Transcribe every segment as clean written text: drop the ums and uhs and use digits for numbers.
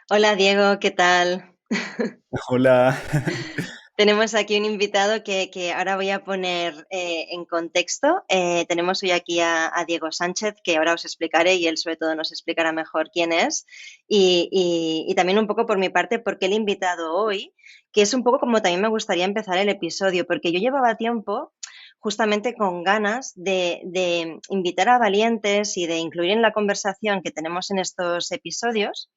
Hola Diego, ¿qué tal? Hola. Tenemos aquí un invitado que ahora voy a poner en contexto. Tenemos hoy aquí a Diego Sánchez, que ahora os explicaré y él sobre todo nos explicará mejor quién es. Y también un poco por mi parte, por qué el invitado hoy, que es un poco como también me gustaría empezar el episodio, porque yo llevaba tiempo justamente con ganas de invitar a valientes y de incluir en la conversación que tenemos en estos episodios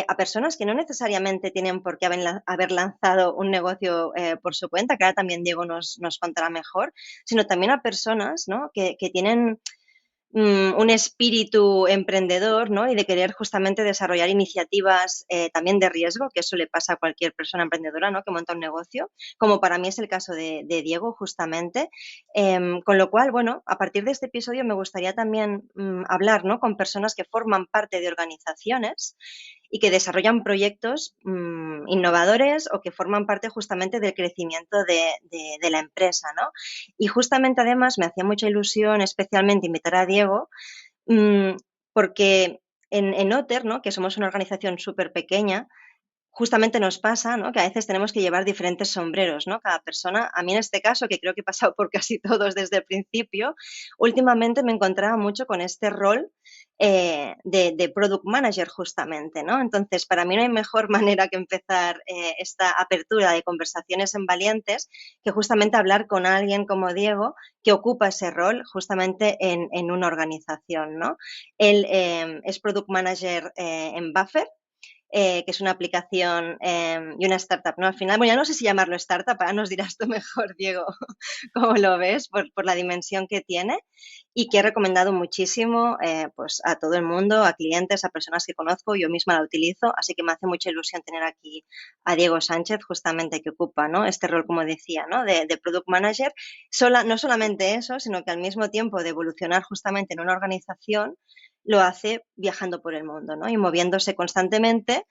a personas que no necesariamente tienen por qué haber lanzado un negocio por su cuenta, que ahora también Diego nos contará mejor, sino también a personas, ¿no? que tienen un espíritu emprendedor, ¿no? Y de querer justamente desarrollar iniciativas también de riesgo, que eso le pasa a cualquier persona emprendedora, ¿no? Que monta un negocio, como para mí es el caso de Diego, justamente. Con lo cual, bueno, a partir de este episodio me gustaría también hablar, ¿no? Con personas que forman parte de organizaciones y que desarrollan proyectos innovadores o que forman parte justamente del crecimiento de la empresa, ¿no? Y justamente además me hacía mucha ilusión especialmente invitar a Diego mmm, porque en Otter, ¿no? Que somos una organización súper pequeña, justamente nos pasa, ¿no? Que a veces tenemos que llevar diferentes sombreros, ¿no? Cada persona, a mí en este caso, que creo que he pasado por casi todos desde el principio, últimamente me encontraba mucho con este rol de product manager justamente, ¿no? Entonces, para mí no hay mejor manera que empezar esta apertura de conversaciones en valientes que justamente hablar con alguien como Diego que ocupa ese rol justamente en una organización, ¿no? Él es product manager en Buffer, que es una aplicación y una startup, ¿no? Al final, bueno, ya no sé si llamarlo startup, ahora nos dirás tú mejor, Diego, cómo lo ves por la dimensión que tiene y que he recomendado muchísimo pues a todo el mundo, a clientes, a personas que conozco, yo misma la utilizo, así que me hace mucha ilusión tener aquí a Diego Sánchez, justamente que ocupa, ¿no? Este rol, como decía, ¿no? De product manager. No solamente eso, sino que al mismo tiempo de evolucionar justamente en una organización, lo hace viajando por el mundo, ¿no? Y moviéndose constantemente,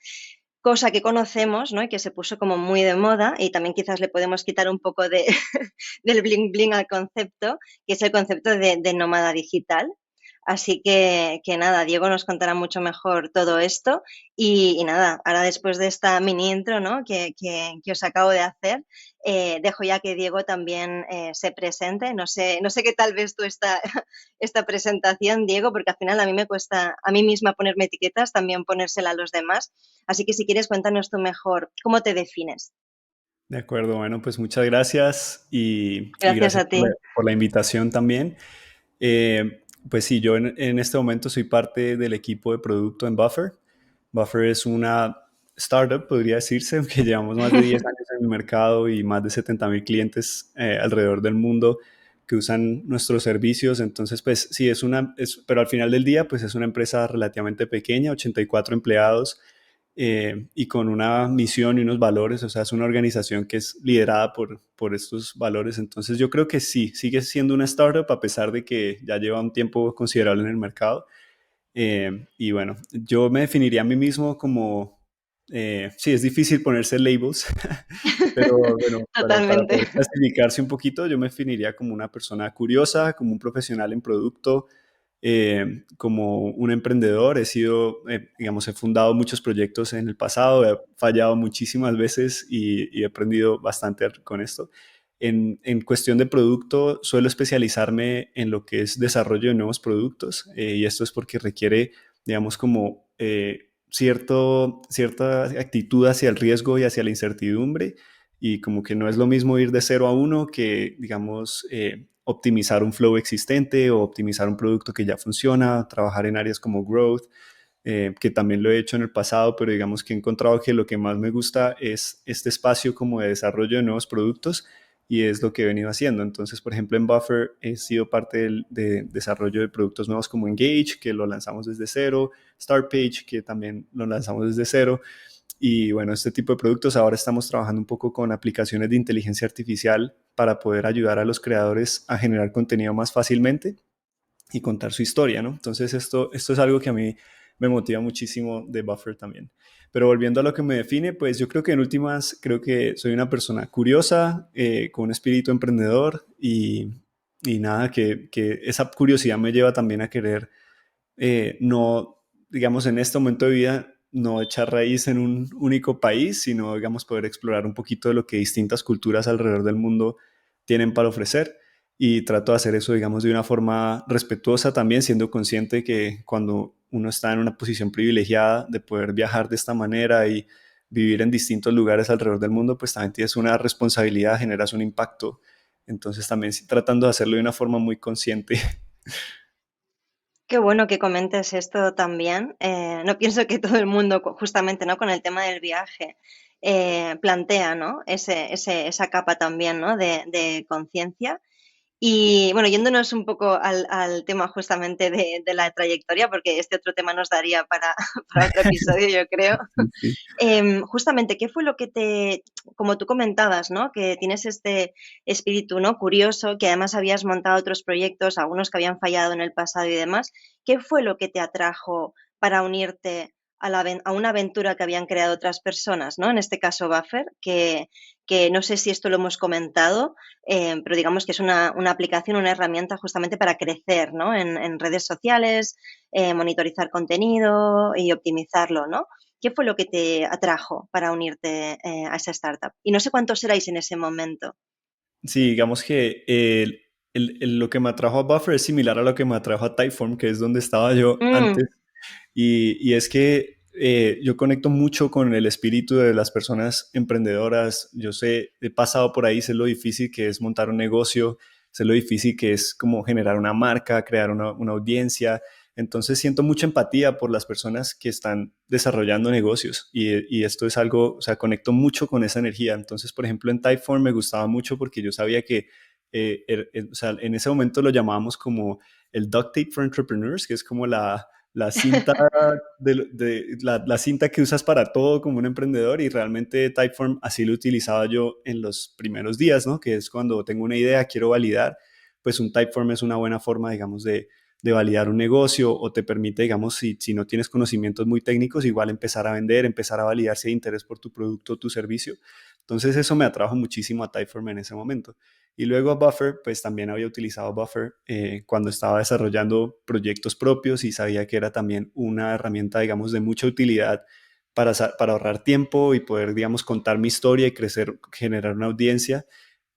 cosa que conocemos, ¿no? Y que se puso como muy de moda y también quizás le podemos quitar un poco de, del bling bling al concepto, que es el concepto de nómada digital. Así que nada, Diego nos contará mucho mejor todo esto y nada, ahora después de esta mini intro, ¿no? que os acabo de hacer, dejo ya que Diego también se presente. No sé qué tal ves tú esta presentación, Diego, porque al final a mí me cuesta a mí misma ponerme etiquetas, también ponérsela a los demás. Así que si quieres cuéntanos tú mejor cómo te defines. De acuerdo, bueno, pues muchas gracias y Gracias gracias a ti. por la invitación también. Pues sí, yo en este momento soy parte del equipo de producto en Buffer. Buffer es una startup, podría decirse, aunque llevamos más de 10 años en el mercado y más de 70,000 clientes alrededor del mundo que usan nuestros servicios. Entonces, pues sí, pero al final del día, pues es una empresa relativamente pequeña, 84 empleados, y con una misión y unos valores. O sea, es una organización que es liderada por estos valores. Entonces yo creo que sí, sigue siendo una startup a pesar de que ya lleva un tiempo considerable en el mercado. Y bueno, yo me definiría a mí mismo como, sí, es difícil ponerse labels, pero bueno, para Totalmente. poder clasificarse un poquito, yo me definiría como una persona curiosa, como un profesional en producto, como un emprendedor. Digamos, he fundado muchos proyectos en el pasado, he fallado muchísimas veces y he aprendido bastante con esto. En cuestión de producto, suelo especializarme en lo que es desarrollo de nuevos productos, y esto es porque requiere, digamos, como cierta actitud hacia el riesgo y hacia la incertidumbre, y como que no es lo mismo ir de 0 a 1 que, digamos, optimizar un flow existente o optimizar un producto que ya funciona, trabajar en áreas como growth, que también lo he hecho en el pasado, pero digamos que he encontrado que lo que más me gusta es este espacio como de desarrollo de nuevos productos, y es lo que he venido haciendo. Entonces, por ejemplo, en Buffer he sido parte de desarrollo de productos nuevos como Engage, que lo lanzamos desde cero, Startpage, que también lo lanzamos desde cero. Y bueno, este tipo de productos ahora estamos trabajando un poco con aplicaciones de inteligencia artificial para poder ayudar a los creadores a generar contenido más fácilmente y contar su historia, ¿no? Entonces esto es algo que a mí me motiva muchísimo de Buffer también. Pero volviendo a lo que me define, pues yo creo que en últimas, creo que soy una persona curiosa, con un espíritu emprendedor, y nada, que esa curiosidad me lleva también a querer, no, digamos, en este momento de vida, no echar raíz en un único país, sino, digamos, poder explorar un poquito de lo que distintas culturas alrededor del mundo tienen para ofrecer. Y trato de hacer eso, digamos, de una forma respetuosa también, siendo consciente que cuando uno está en una posición privilegiada de poder viajar de esta manera y vivir en distintos lugares alrededor del mundo, pues también tienes una responsabilidad, generas un impacto. Entonces también tratando de hacerlo de una forma muy consciente. Qué bueno que comentes esto también. No pienso que todo el mundo, justamente, ¿no? Con el tema del viaje, plantea, ¿no? Esa capa también, ¿no? De conciencia. Y bueno, yéndonos un poco al tema justamente de la trayectoria, porque este otro tema nos daría para, para otro episodio, yo creo. Sí, sí. Justamente, ¿qué fue lo que te, como tú comentabas, ¿no? Que tienes este espíritu, ¿no? Curioso, que además habías montado otros proyectos, algunos que habían fallado en el pasado y demás. ¿Qué fue lo que te atrajo para unirte a una aventura que habían creado otras personas, ¿no? En este caso, Buffer, que no sé si esto lo hemos comentado, pero digamos que es una aplicación, una herramienta justamente para crecer, ¿no? En redes sociales, monitorizar contenido y optimizarlo, ¿no? ¿Qué fue lo que te atrajo para unirte a esa startup? Y no sé cuántos erais en ese momento. Sí, digamos que lo que me atrajo a Buffer es similar a lo que me atrajo a Typeform, que es donde estaba yo Mm, antes. Y es que yo conecto mucho con el espíritu de las personas emprendedoras. Yo sé, he pasado por ahí, sé lo difícil que es montar un negocio, sé lo difícil que es como generar una marca, crear una audiencia. Entonces siento mucha empatía por las personas que están desarrollando negocios y esto es algo, o sea, conecto mucho con esa energía. Entonces, por ejemplo, en Typeform me gustaba mucho porque yo sabía que, o sea, en ese momento lo llamábamos como el duct tape for entrepreneurs, que es como la cinta la cinta que usas para todo como un emprendedor y realmente Typeform así lo utilizaba yo en los primeros días, ¿no? Que es cuando tengo una idea, quiero validar, pues un Typeform es una buena forma, digamos, de validar un negocio o te permite, digamos, si no tienes conocimientos muy técnicos, igual empezar a vender, empezar a validar si hay interés por tu producto o tu servicio. Entonces eso me atrajo muchísimo a Typeform en ese momento. Y luego a Buffer, pues también había utilizado Buffer cuando estaba desarrollando proyectos propios y sabía que era también una herramienta, digamos, de mucha utilidad para ahorrar tiempo y poder, digamos, contar mi historia y crecer, generar una audiencia.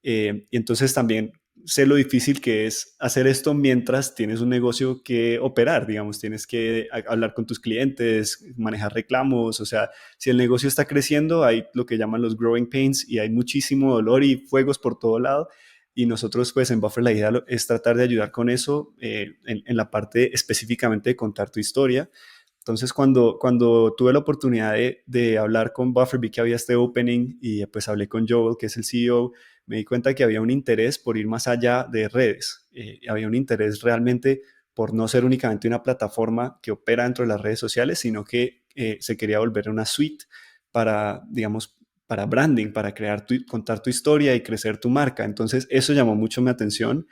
Y entonces también sé lo difícil que es hacer esto mientras tienes un negocio que operar, digamos, tienes que hablar con tus clientes, manejar reclamos, o sea, si el negocio está creciendo, hay lo que llaman los growing pains y hay muchísimo dolor y fuegos por todo lado. Y nosotros, pues en Buffer, la idea es tratar de ayudar con eso en la parte específicamente de contar tu historia. Entonces, cuando tuve la oportunidad de hablar con Buffer, vi que había este opening y pues hablé con Joel, que es el CEO, me di cuenta que había un interés por ir más allá de redes. Había un interés realmente por no ser únicamente una plataforma que opera dentro de las redes sociales, sino que se quería volver una suite para, digamos, para branding, para contar tu historia y crecer tu marca. Entonces, eso llamó mucho mi atención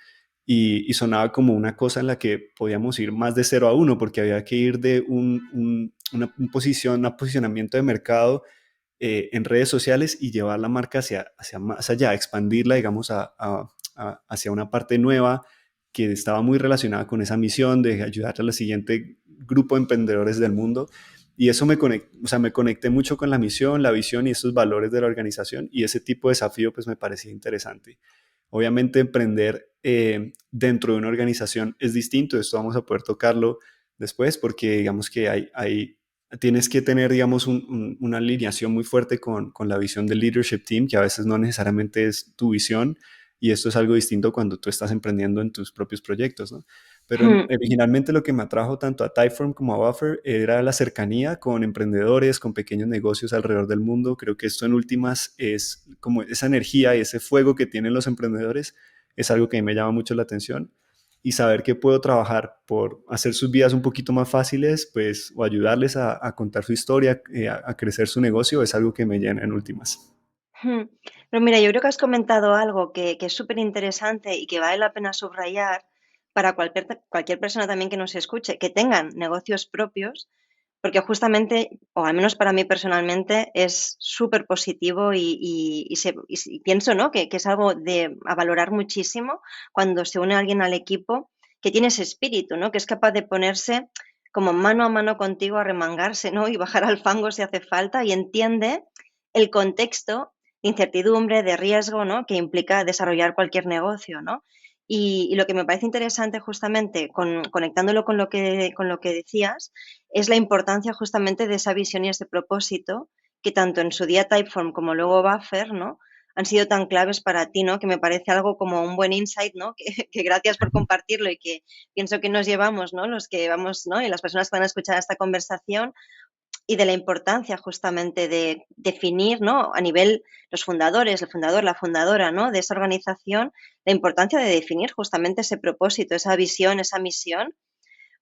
y sonaba como una cosa en la que podíamos ir más de 0 a 1, porque había que ir de un posicionamiento de mercado en redes sociales y llevar la marca hacia más allá, expandirla, digamos, hacia una parte nueva que estaba muy relacionada con esa misión de ayudar a la siguiente grupo de emprendedores del mundo. Y eso o sea, me conecté mucho con la misión, la visión y esos valores de la organización y ese tipo de desafío pues me parecía interesante. Obviamente emprender dentro de una organización es distinto, esto vamos a poder tocarlo después porque digamos que tienes que tener, digamos, una alineación muy fuerte con la visión del leadership team, que a veces no necesariamente es tu visión, y esto es algo distinto cuando tú estás emprendiendo en tus propios proyectos, ¿no? Pero hmm, originalmente lo que me atrajo tanto a Typeform como a Buffer era la cercanía con emprendedores, con pequeños negocios alrededor del mundo. Creo que esto en últimas es como esa energía y ese fuego que tienen los emprendedores, es algo que a mí me llama mucho la atención y saber que puedo trabajar por hacer sus vidas un poquito más fáciles, pues, o ayudarles a contar su historia, a crecer su negocio, es algo que me llena en últimas. hmm. Pero mira, yo creo que has comentado algo que es súper interesante y que vale la pena subrayar para cualquier persona también que nos escuche, que tengan negocios propios. Porque justamente, o al menos para mí personalmente, es súper positivo y pienso, ¿no? Que es algo a valorar muchísimo cuando se une alguien al equipo que tiene ese espíritu, ¿no? Que es capaz de ponerse, como mano a mano contigo a remangarse, ¿no? Y bajar al fango si hace falta y entiende el contexto de incertidumbre, de riesgo, ¿no? Que implica desarrollar cualquier negocio, ¿no? Y lo que me parece interesante justamente, conectándolo con lo que decías, es la importancia justamente de esa visión y ese propósito que tanto en su día Typeform como luego Buffer, ¿no? Han sido tan claves para ti, ¿no? Que me parece algo como un buen insight, ¿no? Que gracias por compartirlo y que pienso que nos llevamos, ¿no? Los que vamos, ¿no? Y las personas que van a escuchar esta conversación y de la importancia justamente de definir, ¿no? A nivel los fundadores, el fundador, la fundadora, ¿no? De esa organización, la importancia de definir justamente ese propósito, esa visión, esa misión,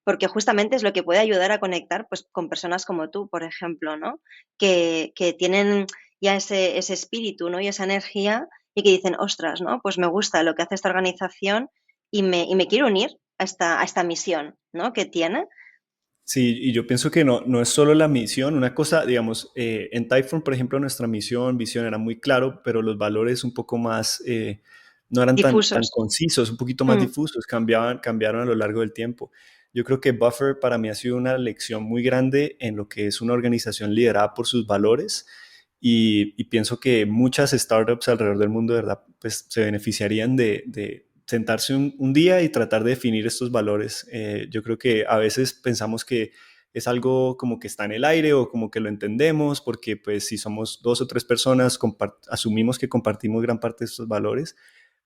porque justamente es lo que puede ayudar a conectar pues, con personas como tú, por ejemplo, ¿no? Que tienen ya ese espíritu, ¿no? Y esa energía y que dicen, ostras, ¿no? Pues me gusta lo que hace esta organización y me quiero unir a esta misión, ¿no? Que tiene. Sí, y yo pienso que no es solo la misión, una cosa, digamos, en Typeform, por ejemplo, nuestra misión, visión era muy claro, pero los valores un poco más, no eran tan Difusos. concisos, un poquito más Mm, difusos, cambiaron a lo largo del tiempo. Yo creo que Buffer para mí ha sido una lección muy grande en lo que es una organización liderada por sus valores y pienso que muchas startups alrededor del mundo, de verdad, pues se beneficiarían de sentarse un día y tratar de definir estos valores. Yo creo que a veces pensamos que es algo como que está en el aire o como que lo entendemos, porque pues si somos dos o tres personas, asumimos que compartimos gran parte de estos valores,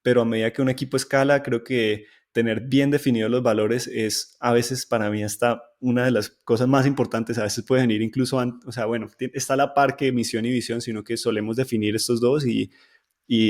pero a medida que un equipo escala, creo que tener bien definidos los valores es a veces para mí hasta una de las cosas más importantes. A veces pueden ir incluso, o sea, bueno, está la par que misión y visión, sino que solemos definir estos dos y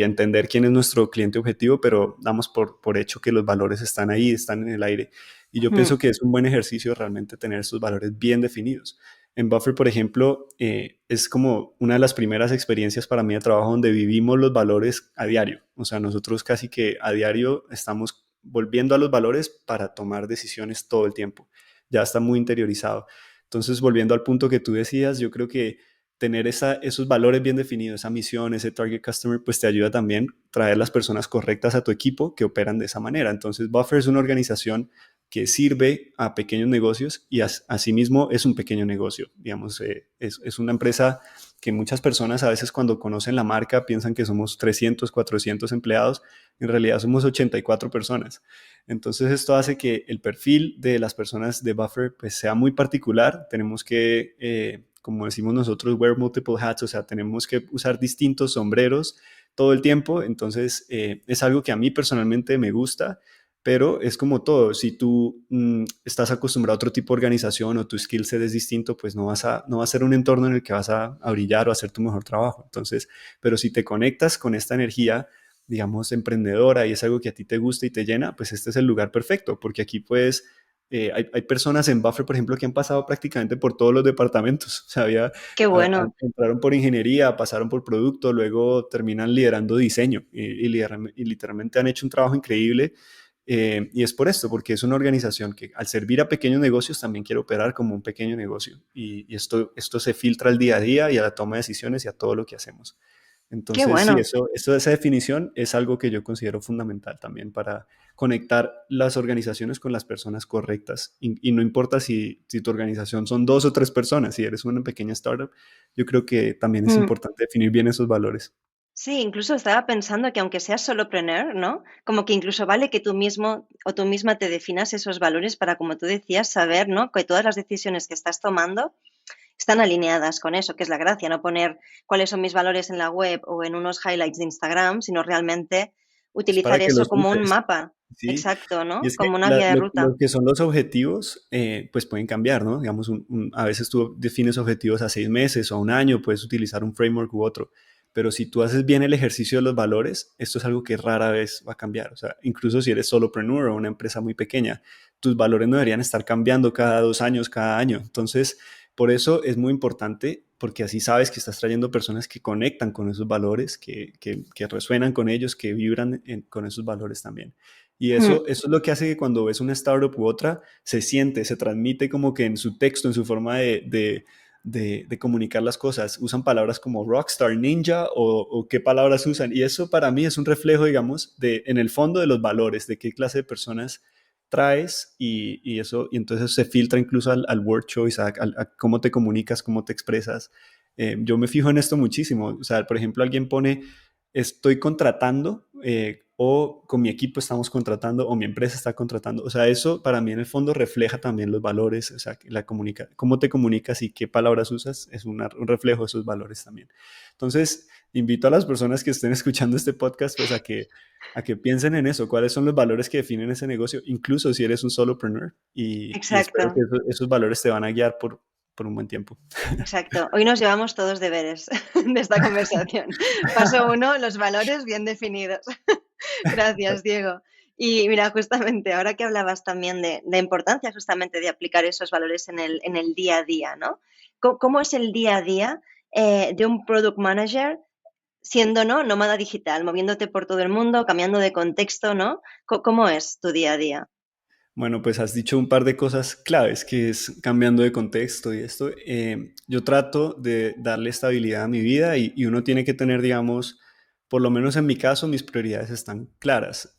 entender quién es nuestro cliente objetivo, pero damos por hecho que los valores están ahí, están en el aire. Y yo mm, pienso que es un buen ejercicio realmente tener estos valores bien definidos. En Buffer, por ejemplo, es como una de las primeras experiencias para mí de trabajo donde vivimos los valores a diario. O sea, nosotros casi que a diario estamos volviendo a los valores para tomar decisiones todo el tiempo. Ya está muy interiorizado. Entonces, volviendo al punto que tú decías, yo creo que tener esos valores bien definidos, esa misión, ese target customer, pues te ayuda también a traer las personas correctas a tu equipo que operan de esa manera. Entonces, Buffer es una organización que sirve a pequeños negocios y asimismo es un pequeño negocio. Digamos, es una empresa que muchas personas a veces cuando conocen la marca piensan que somos 300, 400 empleados, en realidad somos 84 personas. Entonces esto hace que el perfil de las personas de Buffer pues sea muy particular. Tenemos que, como decimos nosotros, wear multiple hats, o sea, tenemos que usar distintos sombreros todo el tiempo. Entonces es algo que a mí personalmente me gusta, pero es como todo. Si tú estás acostumbrado a otro tipo de organización o tu skill set es distinto, pues no va a ser un entorno en el que vas a brillar o a hacer tu mejor trabajo. Entonces, pero si te conectas con esta energía, digamos, emprendedora y es algo que a ti te gusta y te llena, pues este es el lugar perfecto, porque aquí puedes, hay personas en Buffer, por ejemplo, que han pasado prácticamente por todos los departamentos. O sea, qué bueno. entraron por ingeniería, pasaron por producto, luego terminan liderando diseño y literalmente han hecho un trabajo increíble. Y es por esto, porque es una organización que al servir a pequeños negocios también quiere operar como un pequeño negocio. Y esto se filtra al día a día y a la toma de decisiones y a todo lo que hacemos. Qué Entonces, sí, bueno. esa definición es algo que yo considero fundamental también para conectar las organizaciones con las personas correctas. Y no importa si tu organización son dos o tres personas, si eres una pequeña startup, yo creo que también es Mm. importante definir bien esos valores. Sí, incluso estaba pensando que aunque seas solopreneur, ¿no? Como que incluso vale que tú mismo o tú misma te definas esos valores para, como tú decías, saber, ¿no? Que todas las decisiones que estás tomando están alineadas con eso, que es la gracia, no poner cuáles son mis valores en la web o en unos highlights de Instagram, sino realmente Es utilizar para que eso los como un uses. mapa. Sí, Exacto, y ¿no? es que Como una guía de ruta. lo que son los objetivos, pues pueden cambiar, ¿no? Digamos, a veces tú defines objetivos a 6 meses o a un año, puedes utilizar un framework u otro, pero si tú haces bien el ejercicio de los valores, esto es algo que rara vez va a cambiar. O sea, incluso si eres solopreneur o una empresa muy pequeña, tus valores no deberían estar cambiando cada 2 años, cada año. Entonces, por eso es muy importante, porque así sabes que estás trayendo personas que conectan con esos valores, que resuenan con ellos, que vibran con esos valores también. Y Mm, eso es lo que hace que cuando ves una startup u otra, se siente, se transmite como que en su texto, en su forma de comunicar las cosas. Usan palabras como rockstar, ninja o qué palabras usan. Y eso para mí es un reflejo, digamos, en el fondo de los valores, de qué clase de personas traes y eso, y entonces se filtra incluso al word choice, a cómo te comunicas, cómo te expresas. Yo me fijo en esto muchísimo. O sea, por ejemplo, alguien pone, estoy contratando, o con mi equipo estamos contratando, o mi empresa está contratando. O sea, eso para mí en el fondo refleja también los valores, o sea, cómo te comunicas y qué palabras usas es un reflejo de esos valores también. Entonces, invito a las personas que estén escuchando este podcast, pues a que piensen en eso, cuáles son los valores que definen ese negocio, incluso si eres un solopreneur, y espero que Exacto. esos valores te van a guiar por un buen tiempo. Exacto. Hoy nos llevamos todos deberes de esta conversación. Paso uno, los valores bien definidos. Gracias, Diego. Y mira, justamente ahora que hablabas también de la importancia justamente de aplicar esos valores en el día a día, ¿no? ¿Cómo es el día a día de un product manager siendo, ¿no?, nómada digital, moviéndote por todo el mundo, cambiando de contexto, ¿no? ¿Cómo es tu día a día? Bueno, pues has dicho un par de cosas claves, que es cambiando de contexto y esto. Yo trato de darle estabilidad a mi vida y uno tiene que tener, digamos, por lo menos en mi caso, mis prioridades están claras.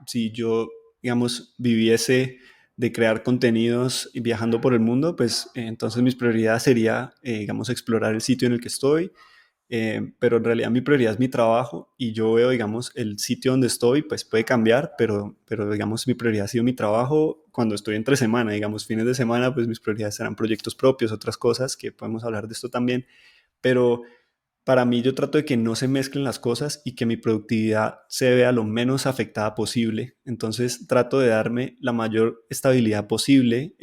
Si yo, digamos, viviese de crear contenidos y viajando por el mundo, pues entonces mis prioridades sería, digamos, explorar el sitio en el que estoy, pero en realidad mi prioridad es mi trabajo y yo veo, digamos, el sitio donde estoy, pues puede cambiar, pero digamos, mi prioridad ha sido mi trabajo cuando estoy entre semana, digamos, fines de semana, pues mis prioridades serán proyectos propios, otras cosas, que podemos hablar de esto también, pero para mí yo trato de que no se mezclen las cosas y que mi productividad se vea lo menos afectada posible. Entonces trato de darme la mayor estabilidad posible.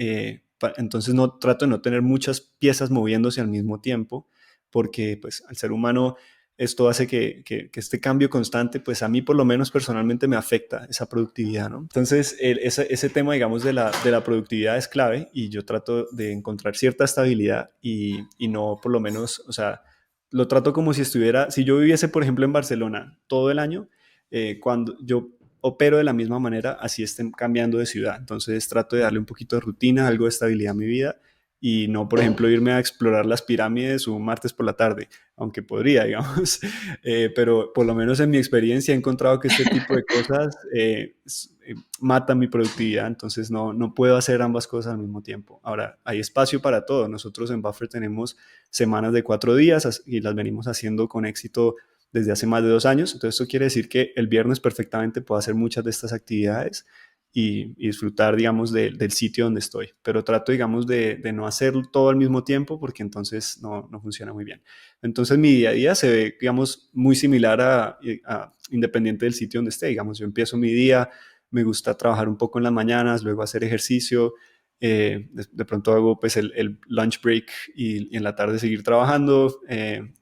Entonces no trato de no tener muchas piezas moviéndose al mismo tiempo, porque pues al ser humano esto hace que este cambio constante, pues a mí por lo menos personalmente me afecta esa productividad, ¿no? Entonces ese tema, digamos, de la productividad es clave y yo trato de encontrar cierta estabilidad y no por lo menos, o sea, lo trato como si estuviera, si yo viviese, por ejemplo, en Barcelona todo el año, cuando yo opero de la misma manera, así estén cambiando de ciudad. Entonces trato de darle un poquito de rutina, algo de estabilidad a mi vida y no, por ejemplo, irme a explorar las pirámides un martes por la tarde, aunque podría, digamos, pero por lo menos en mi experiencia he encontrado que este tipo de cosas matan mi productividad, entonces no puedo hacer ambas cosas al mismo tiempo. Ahora, hay espacio para todo. Nosotros en Buffer tenemos semanas de 4 días y las venimos haciendo con éxito desde hace más de 2 años. Entonces, eso quiere decir que el viernes perfectamente puedo hacer muchas de estas actividades y disfrutar, digamos, del sitio donde estoy. Pero trato, digamos, de no hacer todo al mismo tiempo porque entonces no funciona muy bien. Entonces, mi día a día se ve, digamos, muy similar independiente del sitio donde esté. Digamos, yo empiezo mi día, me gusta trabajar un poco en las mañanas, luego hacer ejercicio, de pronto hago pues el lunch break y en la tarde seguir trabajando,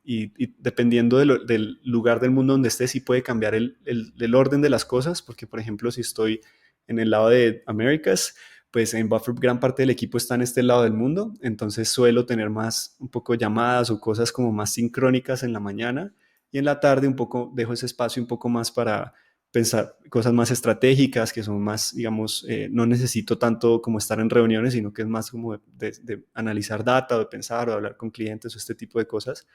y dependiendo del lugar del mundo donde esté, sí puede cambiar el orden de las cosas, porque por ejemplo si estoy en el lado de Américas, pues en Buffer gran parte del equipo está en este lado del mundo, entonces suelo tener más un poco llamadas o cosas como más sincrónicas en la mañana y en la tarde un poco dejo ese espacio un poco más para pensar cosas más estratégicas, que son más, digamos, no necesito tanto como estar en reuniones, sino que es más como de analizar data, o de pensar o de hablar con clientes o este tipo de cosas.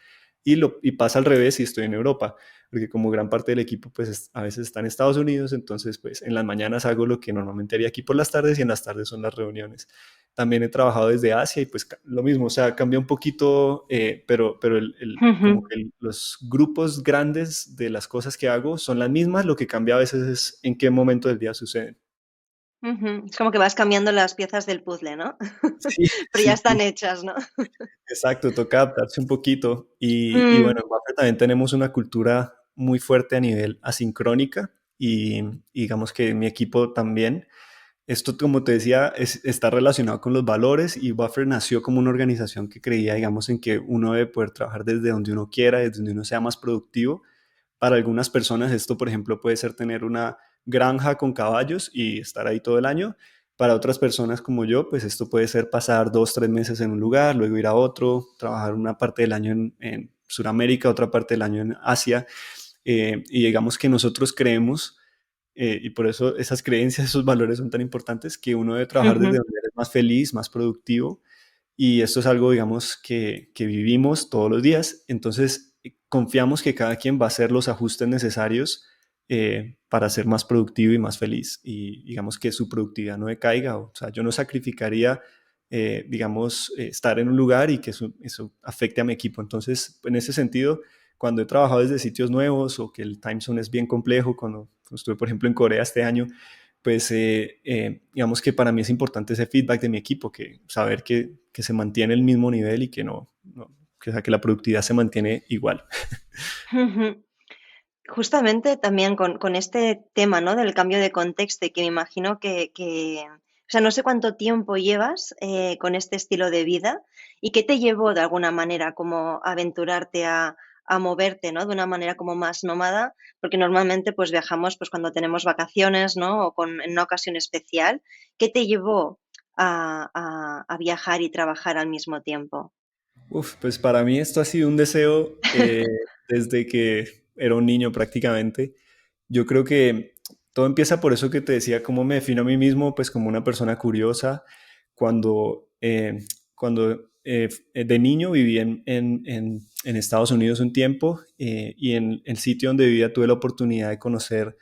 Y pasa al revés si estoy en Europa, porque como gran parte del equipo pues a veces está en Estados Unidos, entonces pues en las mañanas hago lo que normalmente haría aquí por las tardes y en las tardes son las reuniones. También he trabajado desde Asia y pues lo mismo, o sea, cambia un poquito, pero como que los grupos grandes de las cosas que hago son las mismas, lo que cambia a veces es en qué momento del día suceden. Es como que vas cambiando las piezas del puzzle, ¿no? Sí, Pero ya sí, están sí. hechas, ¿no? Exacto, toca adaptarse un poquito. Y Mm, bueno, en Mafre también tenemos una cultura muy fuerte a nivel asincrónica y digamos que mi equipo también. Esto, como te decía, está relacionado con los valores y Buffer nació como una organización que creía, digamos, en que uno debe poder trabajar desde donde uno quiera, desde donde uno sea más productivo. Para algunas personas esto, por ejemplo, puede ser tener una granja con caballos y estar ahí todo el año. Para otras personas como yo, pues esto puede ser pasar 2, 3 meses en un lugar, luego ir a otro, trabajar una parte del año en Sudamérica, otra parte del año en Asia. Y digamos que nosotros creemos, y por eso esas creencias, esos valores son tan importantes, que uno debe trabajar desde ujú, donde eres más feliz, más productivo y esto es algo, digamos, que vivimos todos los días. Entonces, confiamos que cada quien va a hacer los ajustes necesarios para ser más productivo y más feliz y digamos que su productividad no decaiga. O sea, yo no sacrificaría, digamos, estar en un lugar y que eso afecte a mi equipo. Entonces, en ese sentido, cuando he trabajado desde sitios nuevos o que el time zone es bien complejo, cuando estuve, por ejemplo, en Corea este año, pues digamos que para mí es importante ese feedback de mi equipo, que saber que se mantiene el mismo nivel y que que, o sea, que la productividad se mantiene igual. Ujú. Justamente también con este tema, ¿no? Del cambio de contexto y que me imagino o sea, no sé cuánto tiempo llevas con este estilo de vida y qué te llevó de alguna manera como a aventurarte a moverte, ¿no? De una manera como más nómada, porque normalmente pues viajamos pues cuando tenemos vacaciones, ¿no? O en una ocasión especial. ¿Qué te llevó a viajar y trabajar al mismo tiempo? Uf, pues para mí esto ha sido un deseo desde que era un niño prácticamente. Yo creo que todo empieza por eso que te decía, cómo me defino a mí mismo, pues como una persona curiosa. Cuando, de niño viví en Estados Unidos un tiempo y en el sitio donde vivía tuve la oportunidad de conocer,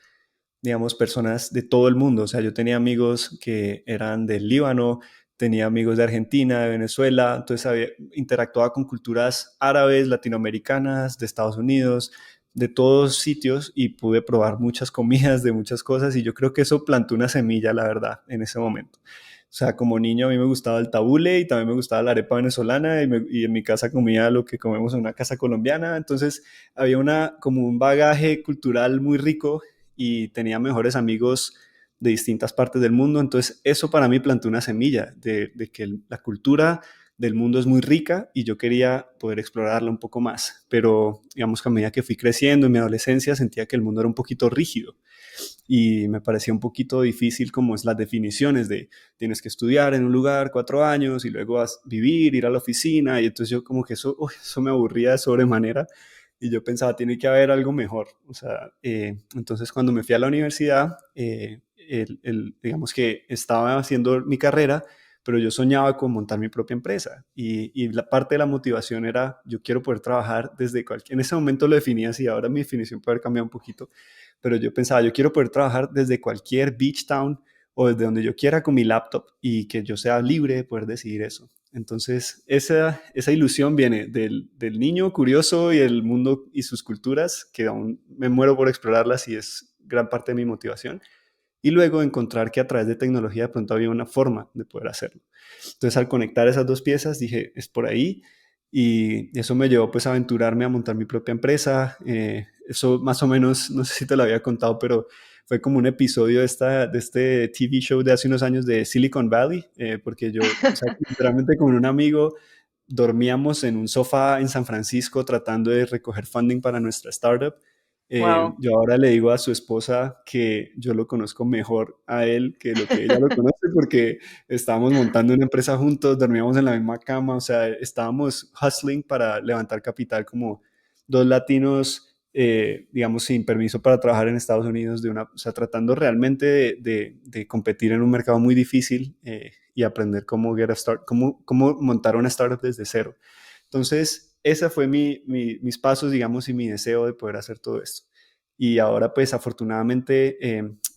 digamos, personas de todo el mundo. O sea, yo tenía amigos que eran del Líbano, tenía amigos de Argentina, de Venezuela, entonces interactuaba con culturas árabes, latinoamericanas, de Estados Unidos, de todos sitios y pude probar muchas comidas de muchas cosas y yo creo que eso plantó una semilla, la verdad, en ese momento. O sea, como niño a mí me gustaba el tabule y también me gustaba la arepa venezolana y en mi casa comía lo que comemos en una casa colombiana, entonces había como un bagaje cultural muy rico y tenía mejores amigos de distintas partes del mundo. Entonces eso para mí plantó una semilla de que la cultura del mundo es muy rica y yo quería poder explorarla un poco más. Pero digamos que a medida que fui creciendo en mi adolescencia sentía que el mundo era un poquito rígido y me parecía un poquito difícil como es las definiciones de tienes que estudiar en un lugar 4 años y luego vas a vivir, ir a la oficina y entonces yo como que eso me aburría de sobremanera y yo pensaba tiene que haber algo mejor. O sea, entonces cuando me fui a la universidad, digamos que estaba haciendo mi carrera, pero yo soñaba con montar mi propia empresa y la parte de la motivación era yo quiero poder trabajar desde cualquier, en ese momento lo definía así, ahora mi definición puede haber cambiado un poquito, pero yo pensaba, yo quiero poder trabajar desde cualquier beach town o desde donde yo quiera con mi laptop y que yo sea libre de poder decidir eso. Entonces, esa ilusión viene del niño curioso y el mundo y sus culturas, que aún me muero por explorarlas y es gran parte de mi motivación. Y luego encontrar que a través de tecnología de pronto había una forma de poder hacerlo. Entonces, al conectar esas dos piezas, dije, es por ahí. Y eso me llevó pues a aventurarme a montar mi propia empresa. Eso más o menos, no sé si te lo había contado, pero fue como un episodio de este TV show de hace unos años de Silicon Valley, porque yo, o sea, literalmente con un amigo dormíamos en un sofá en San Francisco tratando de recoger funding para nuestra startup. Wow. Yo ahora le digo a su esposa que yo lo conozco mejor a él que lo que ella lo conoce porque estábamos montando una empresa juntos, dormíamos en la misma cama, o sea, estábamos hustling para levantar capital como dos latinos, digamos, sin permiso para trabajar en Estados Unidos, o sea, tratando realmente de competir en un mercado muy difícil y aprender cómo cómo montar una startup desde cero. Entonces, esa fue mis pasos, digamos, y mi deseo de poder hacer todo esto. Y ahora, pues, afortunadamente,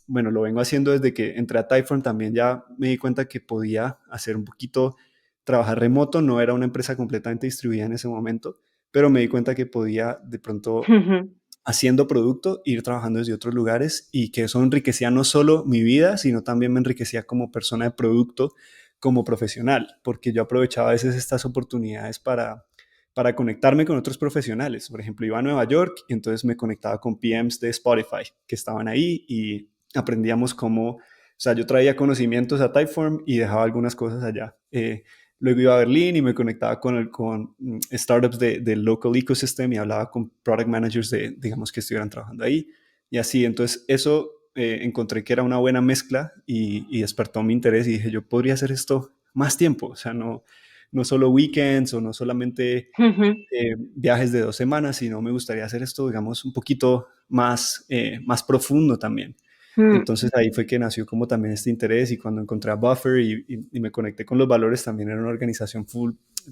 bueno, lo vengo haciendo desde que entré a Typeform, también ya me di cuenta que podía hacer un poquito, trabajar remoto, no era una empresa completamente distribuida en ese momento, pero me di cuenta que podía de pronto haciendo producto, ir trabajando desde otros lugares y que eso enriquecía no solo mi vida, sino también me enriquecía como persona de producto, como profesional, porque yo aprovechaba a veces estas oportunidades para conectarme con otros profesionales. Por ejemplo, iba a Nueva York y entonces me conectaba con PMs de Spotify que estaban ahí y aprendíamos cómo, o sea, yo traía conocimientos a Typeform y dejaba algunas cosas allá. Luego iba a Berlín y me conectaba con startups del local ecosystem y hablaba con product managers digamos, que estuvieran trabajando ahí. Y así, entonces eso encontré que era una buena mezcla y despertó mi interés y dije, yo podría hacer esto más tiempo, o sea, no solo weekends o no solamente viajes de 2 semanas, sino me gustaría hacer esto, digamos, un poquito más profundo también. Entonces ahí fue que nació como también este interés y cuando encontré a Buffer y me conecté con los valores, también era una organización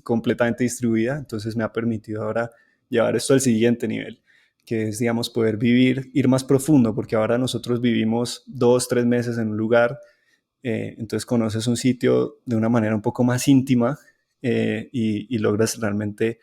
completamente distribuida, entonces me ha permitido ahora llevar esto al siguiente nivel, que es, digamos, poder vivir, ir más profundo, porque ahora nosotros vivimos 2, 3 meses en un lugar, entonces conoces un sitio de una manera un poco más íntima y logras realmente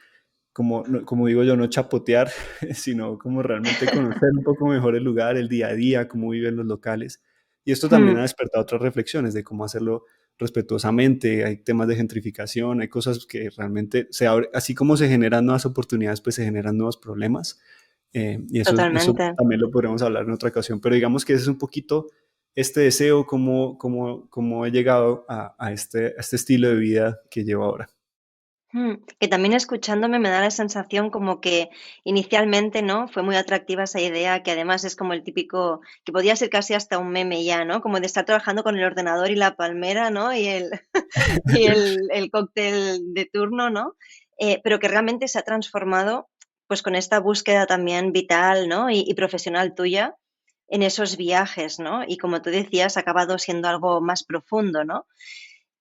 como, como digo yo, no chapotear, sino como realmente conocer un poco mejor el lugar, el día a día, cómo viven los locales. Y esto también ha Mm, despertado otras reflexiones de cómo hacerlo respetuosamente. Hay temas de gentrificación, hay cosas que realmente se abre, así como se generan nuevas oportunidades, pues se generan nuevos problemas. Y eso totalmente. también lo podremos hablar en otra ocasión. Pero digamos que ese es un poquito este deseo, cómo he llegado a este estilo de vida que llevo ahora. Que también escuchándome me da la sensación como que inicialmente, ¿no? Fue muy atractiva esa idea, que además es como el típico, que podía ser casi hasta un meme ya, ¿no? Como de estar trabajando con el ordenador y la palmera, ¿no? Y el, y el cóctel de turno, ¿no? Pero que realmente se ha transformado, pues con esta búsqueda también vital, ¿no? Y profesional tuya en esos viajes, ¿no? Y como tú decías, ha acabado siendo algo más profundo, ¿no?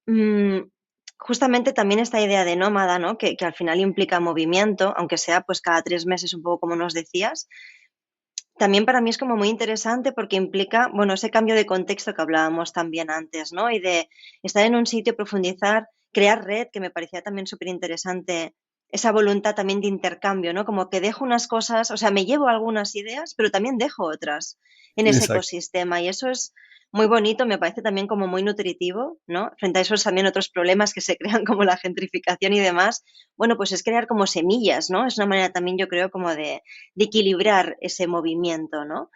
Mm, Justamente también esta idea de nómada, ¿no? Que al final implica movimiento, aunque sea pues cada 3 meses, un poco como nos decías. También para mí es como muy interesante porque implica, bueno, ese cambio de contexto que hablábamos también antes, ¿no? Y de estar en un sitio, profundizar, crear red, que me parecía también súper interesante, esa voluntad también de intercambio, ¿no? Como que dejo unas cosas, o sea, me llevo algunas ideas, pero también dejo otras en ese Exacto. ecosistema y eso es muy bonito, me parece también como muy nutritivo, ¿no? Frente a esos también otros problemas que se crean como la gentrificación y demás, bueno, pues es crear como semillas, ¿no? Es una manera también, yo creo, como de equilibrar ese movimiento, ¿no?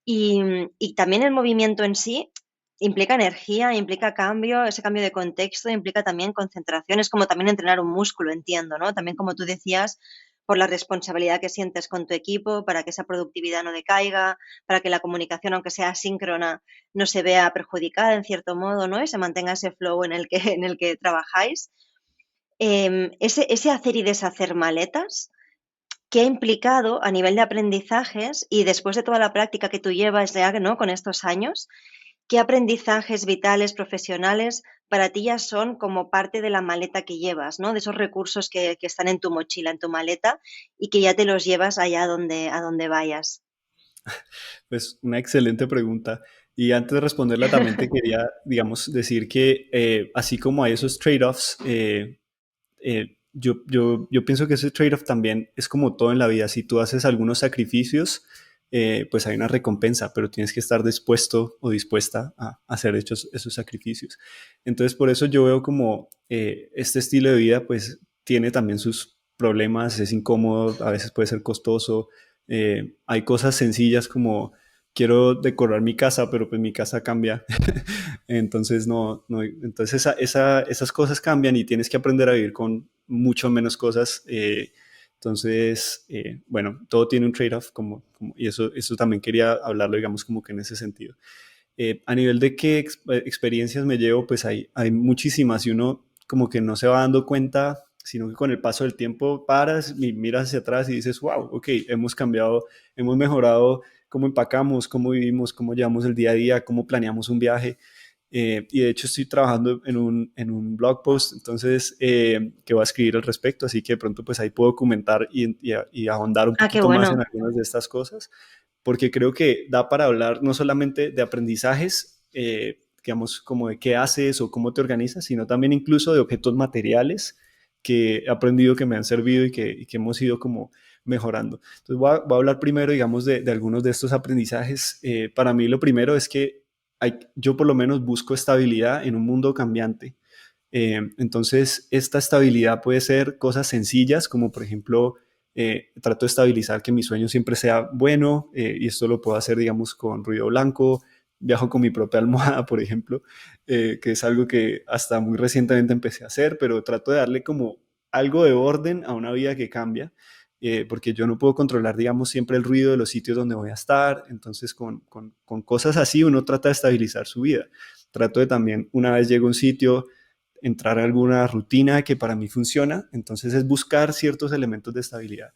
Y también el movimiento en sí implica energía, implica cambio, ese cambio de contexto implica también concentración, es como también entrenar un músculo, entiendo, ¿no? También como tú decías, por la responsabilidad que sientes con tu equipo, para que esa productividad no decaiga, para que la comunicación, aunque sea asíncrona, no se vea perjudicada en cierto modo, ¿no? Y se mantenga ese flow en el que trabajáis. Ese hacer y deshacer maletas, ¿qué ha implicado a nivel de aprendizajes y después de toda la práctica que tú llevas ya, ¿no? Con estos años, qué aprendizajes vitales, profesionales, para ti ya son como parte de la maleta que llevas, ¿no? De esos recursos que están en tu mochila, en tu maleta y que ya te los llevas allá a donde vayas. Pues una excelente pregunta. Y antes de responderla también te quería, digamos, decir que así como hay esos trade-offs, yo pienso que ese trade-off también es como todo en la vida. Si tú haces algunos sacrificios, pues hay una recompensa, pero tienes que estar dispuesto o dispuesta a hacer esos sacrificios. Entonces, por eso yo veo como este estilo de vida, pues tiene también sus problemas, es incómodo, a veces puede ser costoso. Hay cosas sencillas como quiero decorar mi casa, pero pues mi casa cambia. Entonces, entonces esas cosas cambian y tienes que aprender a vivir con mucho menos cosas. Entonces, bueno, todo tiene un trade-off y eso también quería hablarlo, digamos, como que en ese sentido. A nivel de qué experiencias me llevo, pues hay muchísimas y uno como que no se va dando cuenta, sino que con el paso del tiempo paras y miras hacia atrás y dices, wow, ok, hemos cambiado, hemos mejorado cómo empacamos, cómo vivimos, cómo llevamos el día a día, cómo planeamos un viaje. Y de hecho estoy trabajando en un blog post, entonces, que voy a escribir al respecto, así que de pronto pues ahí puedo comentar y ahondar un Ah, qué poquito más en bueno. algunas de estas cosas, porque creo que da para hablar no solamente de aprendizajes, digamos, como de qué haces o cómo te organizas, sino también incluso de objetos materiales que he aprendido que me han servido y que hemos ido como mejorando. Entonces voy a hablar primero, digamos, de algunos de estos aprendizajes. Para mí lo primero es que yo por lo menos busco estabilidad en un mundo cambiante. Entonces, esta estabilidad puede ser cosas sencillas, como por ejemplo, trato de estabilizar que mi sueño siempre sea bueno, y esto lo puedo hacer, digamos, con ruido blanco. Viajo con mi propia almohada, por ejemplo, que es algo que hasta muy recientemente empecé a hacer, pero trato de darle como algo de orden a una vida que cambia, porque yo no puedo controlar, digamos, siempre el ruido de los sitios donde voy a estar. Entonces, con cosas así, uno trata de estabilizar su vida. Trato de también, una vez llego a un sitio, entrar a alguna rutina que para mí funciona, entonces es buscar ciertos elementos de estabilidad.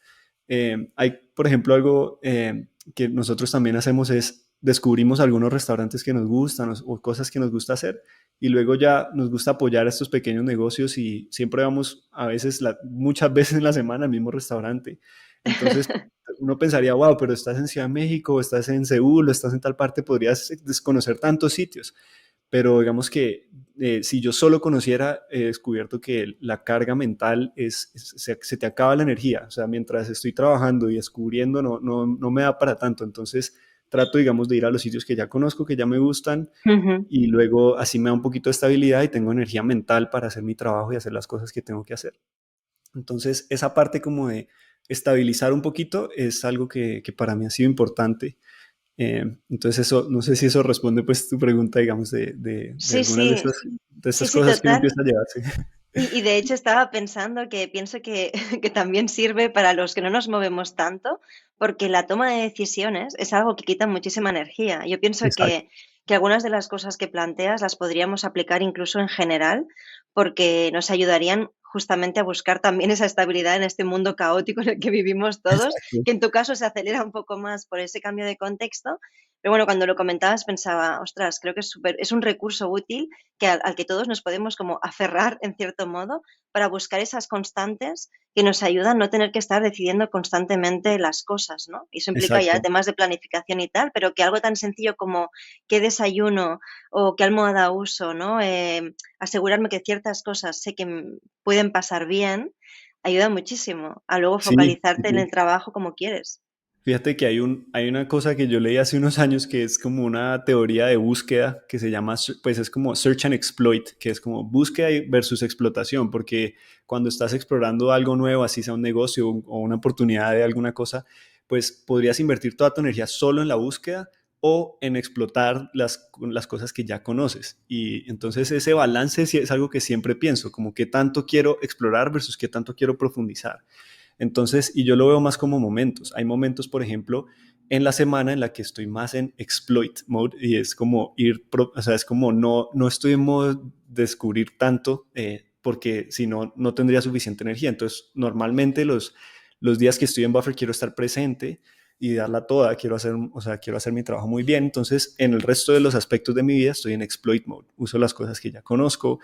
Hay, por ejemplo, algo que nosotros también hacemos es descubrimos algunos restaurantes que nos gustan o cosas que nos gusta hacer y luego ya nos gusta apoyar a estos pequeños negocios y siempre vamos a veces, muchas veces en la semana al mismo restaurante. Entonces uno pensaría, wow, pero estás en Ciudad de México, estás en Seúl, o estás en tal parte, podrías desconocer tantos sitios. Pero digamos que si yo solo conociera, he descubierto que la carga mental se te acaba la energía. O sea, mientras estoy trabajando y descubriendo, no me da para tanto. Entonces trato, digamos, de ir a los sitios que ya conozco, que ya me gustan, Ujú. y luego así me da un poquito de estabilidad y tengo energía mental para hacer mi trabajo y hacer las cosas que tengo que hacer. Entonces, esa parte como de estabilizar un poquito es algo que para mí ha sido importante. Entonces, eso, no sé si eso responde pues tu pregunta, digamos, de Sí, algunas sí, de sí, estas sí, cosas que uno total. empieza a llevarse. Y de hecho estaba pensando que pienso que, que también sirve para los que no nos movemos tanto, porque la toma de decisiones es algo que quita muchísima energía. Yo pienso Exacto, que algunas de las cosas que planteas las podríamos aplicar incluso en general, porque nos ayudarían justamente a buscar también esa estabilidad en este mundo caótico en el que vivimos todos, exacto. que en tu caso se acelera un poco más por ese cambio de contexto. Pero bueno, cuando lo comentabas pensaba, ostras, creo que es un recurso útil que al que todos nos podemos como aferrar en cierto modo para buscar esas constantes que nos ayudan a no tener que estar decidiendo constantemente las cosas, ¿no? Y eso implica ya Exacto. temas de planificación y tal, pero que algo tan sencillo como qué desayuno o qué almohada uso, ¿no? Asegurarme que ciertas cosas sé que pueden pasar bien, ayuda muchísimo a luego Sí, sí, focalizarte en sí. el trabajo como quieres. Fíjate que hay una cosa que yo leí hace unos años que es como una teoría de búsqueda que se llama, pues es como search and exploit, que es como búsqueda versus explotación, porque cuando estás explorando algo nuevo, así sea un negocio o una oportunidad de alguna cosa, pues podrías invertir toda tu energía solo en la búsqueda o en explotar las cosas que ya conoces. Y entonces ese balance sí es algo que siempre pienso, como qué tanto quiero explorar versus qué tanto quiero profundizar. Entonces, y yo lo veo más como momentos. Hay momentos, por ejemplo, en la semana en la que estoy más en exploit mode y es como o sea, es como no estoy en modo descubrir tanto porque si no, no tendría suficiente energía. Entonces, normalmente los días que estoy en buffer quiero estar presente y darla toda, o sea, quiero hacer mi trabajo muy bien. Entonces, en el resto de los aspectos de mi vida estoy en exploit mode. Uso las cosas que ya conozco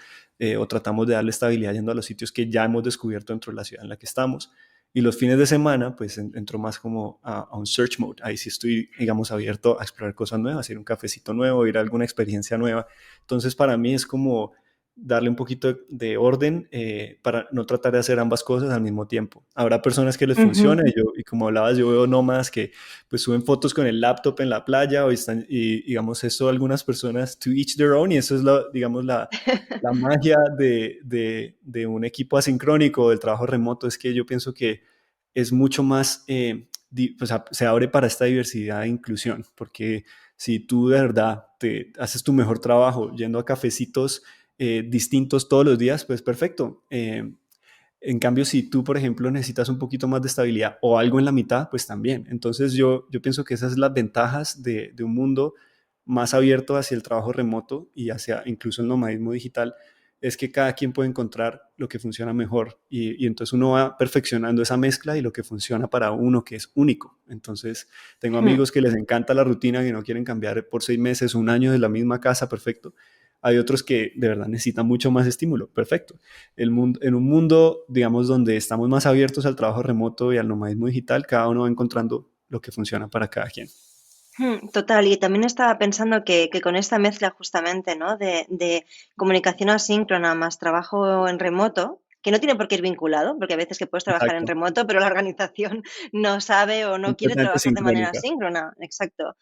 o tratamos de darle estabilidad yendo a los sitios que ya hemos descubierto dentro de la ciudad en la que estamos. Y los fines de semana, pues entro más como a un search mode. Ahí sí estoy, digamos, abierto a explorar cosas nuevas, ir a un cafecito nuevo, ir a alguna experiencia nueva. Entonces, para mí es como darle un poquito de orden para no tratar de hacer ambas cosas al mismo tiempo. Habrá personas que les Ujú. funciona y como hablabas, yo veo nómadas que pues suben fotos con el laptop en la playa y digamos eso algunas personas to each their own y eso es digamos la magia de un equipo asincrónico, del trabajo remoto, es que yo pienso que es mucho más, pues, se abre para esta diversidad e inclusión, porque si tú de verdad te haces tu mejor trabajo yendo a cafecitos distintos todos los días, pues perfecto. En cambio, si tú, por ejemplo, necesitas un poquito más de estabilidad o algo en la mitad, pues también. Entonces yo pienso que esas son las ventajas de un mundo más abierto hacia el trabajo remoto y hacia incluso el nomadismo digital, es que cada quien puede encontrar lo que funciona mejor y entonces uno va perfeccionando esa mezcla y lo que funciona para uno que es único. Entonces tengo amigos que les encanta la rutina y no quieren cambiar por 6 meses, un año de la misma casa, perfecto. Hay otros que de verdad necesitan mucho más estímulo, perfecto. En un mundo, digamos, donde estamos más abiertos al trabajo remoto y al nomadismo digital, cada uno va encontrando lo que funciona para cada quien. Total, y también estaba pensando que con esta mezcla justamente, ¿no? De comunicación asíncrona más trabajo en remoto, que no tiene por qué ir vinculado, porque a veces que puedes trabajar en Exacto, remoto, pero la organización no sabe o no quiere completamente trabajar de manera sincrónica. asíncrona. Exacto.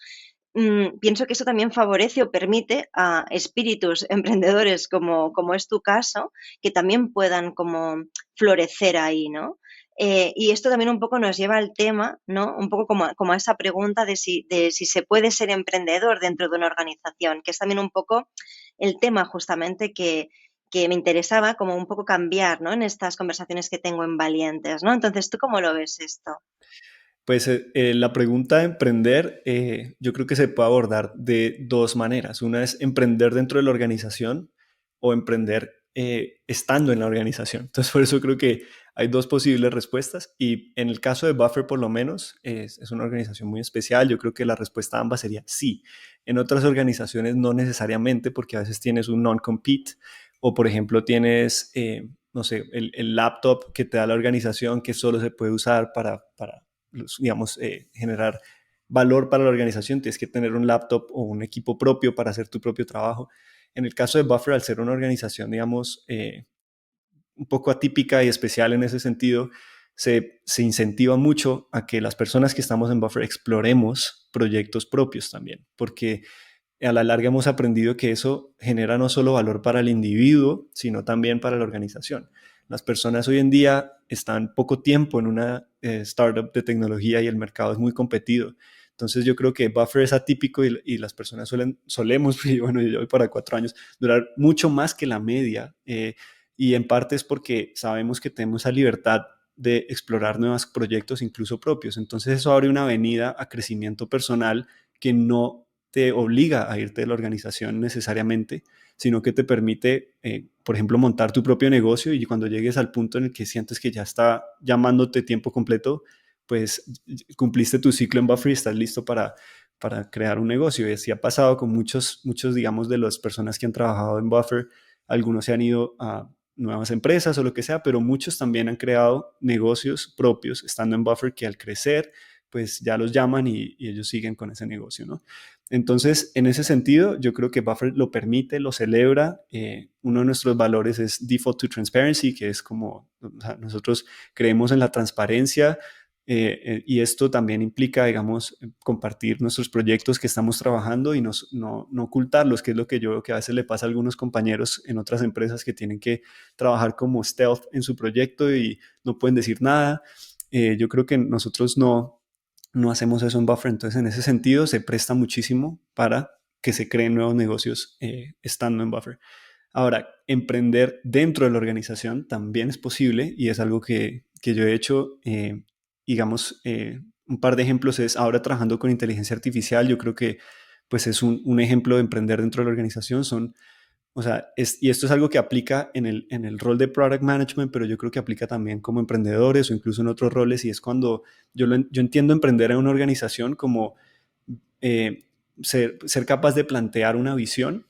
Pienso que eso también favorece o permite a espíritus emprendedores como es tu caso, que también puedan como florecer ahí, ¿no? Y esto también un poco nos lleva al tema, ¿no? Un poco como a esa pregunta de si se puede ser emprendedor dentro de una organización, que es también un poco el tema justamente que me interesaba como un poco cambiar, ¿no? En estas conversaciones que tengo en Valientes, ¿no? Entonces, ¿tú cómo lo ves esto? Pues la pregunta de emprender, yo creo que se puede abordar de dos maneras. Una es emprender dentro de la organización o emprender estando en la organización. Entonces, por eso creo que Hay dos posibles respuestas y en el caso de Buffer por lo menos es una organización muy especial. Yo creo que la respuesta a ambas sería sí. En otras organizaciones no necesariamente porque a veces tienes un non-compete o por ejemplo tienes, no sé, el laptop que te da la organización que solo se puede usar para digamos, generar valor para la organización. Tienes que tener un laptop o un equipo propio para hacer tu propio trabajo. En el caso de Buffer, al ser una organización, digamos, un poco atípica y especial en ese sentido, se incentiva mucho a que las personas que estamos en Buffer exploremos proyectos propios también, porque a la larga hemos aprendido que eso genera no solo valor para el individuo, sino también para la organización. Las personas hoy en día están poco tiempo en una startup de tecnología y el mercado es muy competido. Entonces yo creo que Buffer es atípico y las personas solemos, y bueno, yo voy para 4 años, durar mucho más que la media. Y en parte es porque sabemos que tenemos esa libertad de explorar nuevos proyectos, incluso propios. Entonces eso abre una avenida a crecimiento personal que no te obliga a irte de la organización necesariamente, sino que te permite, por ejemplo, montar tu propio negocio y cuando llegues al punto en el que sientes que ya está llamándote tiempo completo, pues cumpliste tu ciclo en Buffer y estás listo para crear un negocio. Y así ha pasado con muchos, digamos, de las personas que han trabajado en Buffer. Algunos se han ido a nuevas empresas o lo que sea, pero muchos también han creado negocios propios estando en Buffer que al crecer, pues ya los llaman y ellos siguen con ese negocio, ¿no? Entonces, en ese sentido, yo creo que Buffer lo permite, lo celebra. Uno de nuestros valores es Default to Transparency, que es como, o sea, nosotros creemos en la transparencia y esto también implica, digamos, compartir nuestros proyectos que estamos trabajando y no ocultarlos, que es lo que yo veo que a veces le pasa a algunos compañeros en otras empresas que tienen que trabajar como stealth en su proyecto y no pueden decir nada. Yo creo que nosotros no hacemos eso en Buffer, entonces en ese sentido se presta muchísimo para que se creen nuevos negocios estando en Buffer. Ahora, emprender dentro de la organización también es posible y es algo que yo he hecho, digamos, un par de ejemplos es ahora trabajando con inteligencia artificial, yo creo que pues es un ejemplo de emprender dentro de la organización, o sea, y esto es algo que aplica en el rol de product management, pero yo creo que aplica también como emprendedores o incluso en otros roles, y es cuando yo entiendo emprender en una organización como eh, ser capaz de plantear una visión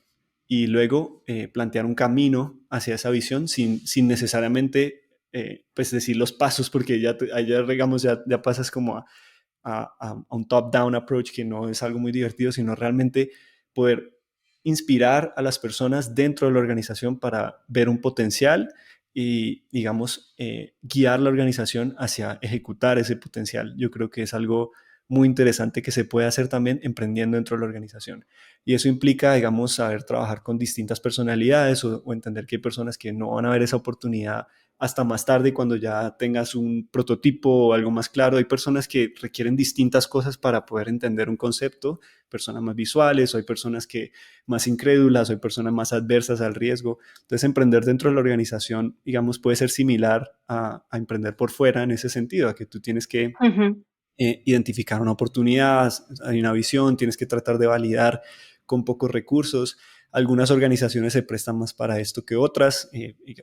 y luego plantear un camino hacia esa visión sin necesariamente pues decir los pasos, porque ya digamos, ya pasas como a un top-down approach que no es algo muy divertido, sino realmente poder inspirar a las personas dentro de la organización para ver un potencial y, digamos, guiar la organización hacia ejecutar ese potencial. Yo creo que es algo muy interesante que se puede hacer también emprendiendo dentro de la organización. Y eso implica, digamos, saber trabajar con distintas personalidades o entender que hay personas que no van a ver esa oportunidad hasta más tarde cuando ya tengas un prototipo o algo más claro. Hay personas que requieren distintas cosas para poder entender un concepto, personas más visuales, o hay personas que más incrédulas, o hay personas más adversas al riesgo. Entonces, emprender dentro de la organización, digamos, puede ser similar a emprender por fuera en ese sentido, a que tú tienes que Ujú. identificar una oportunidad, hay una visión, tienes que tratar de validar con pocos recursos. Algunas organizaciones se prestan más para esto que otras,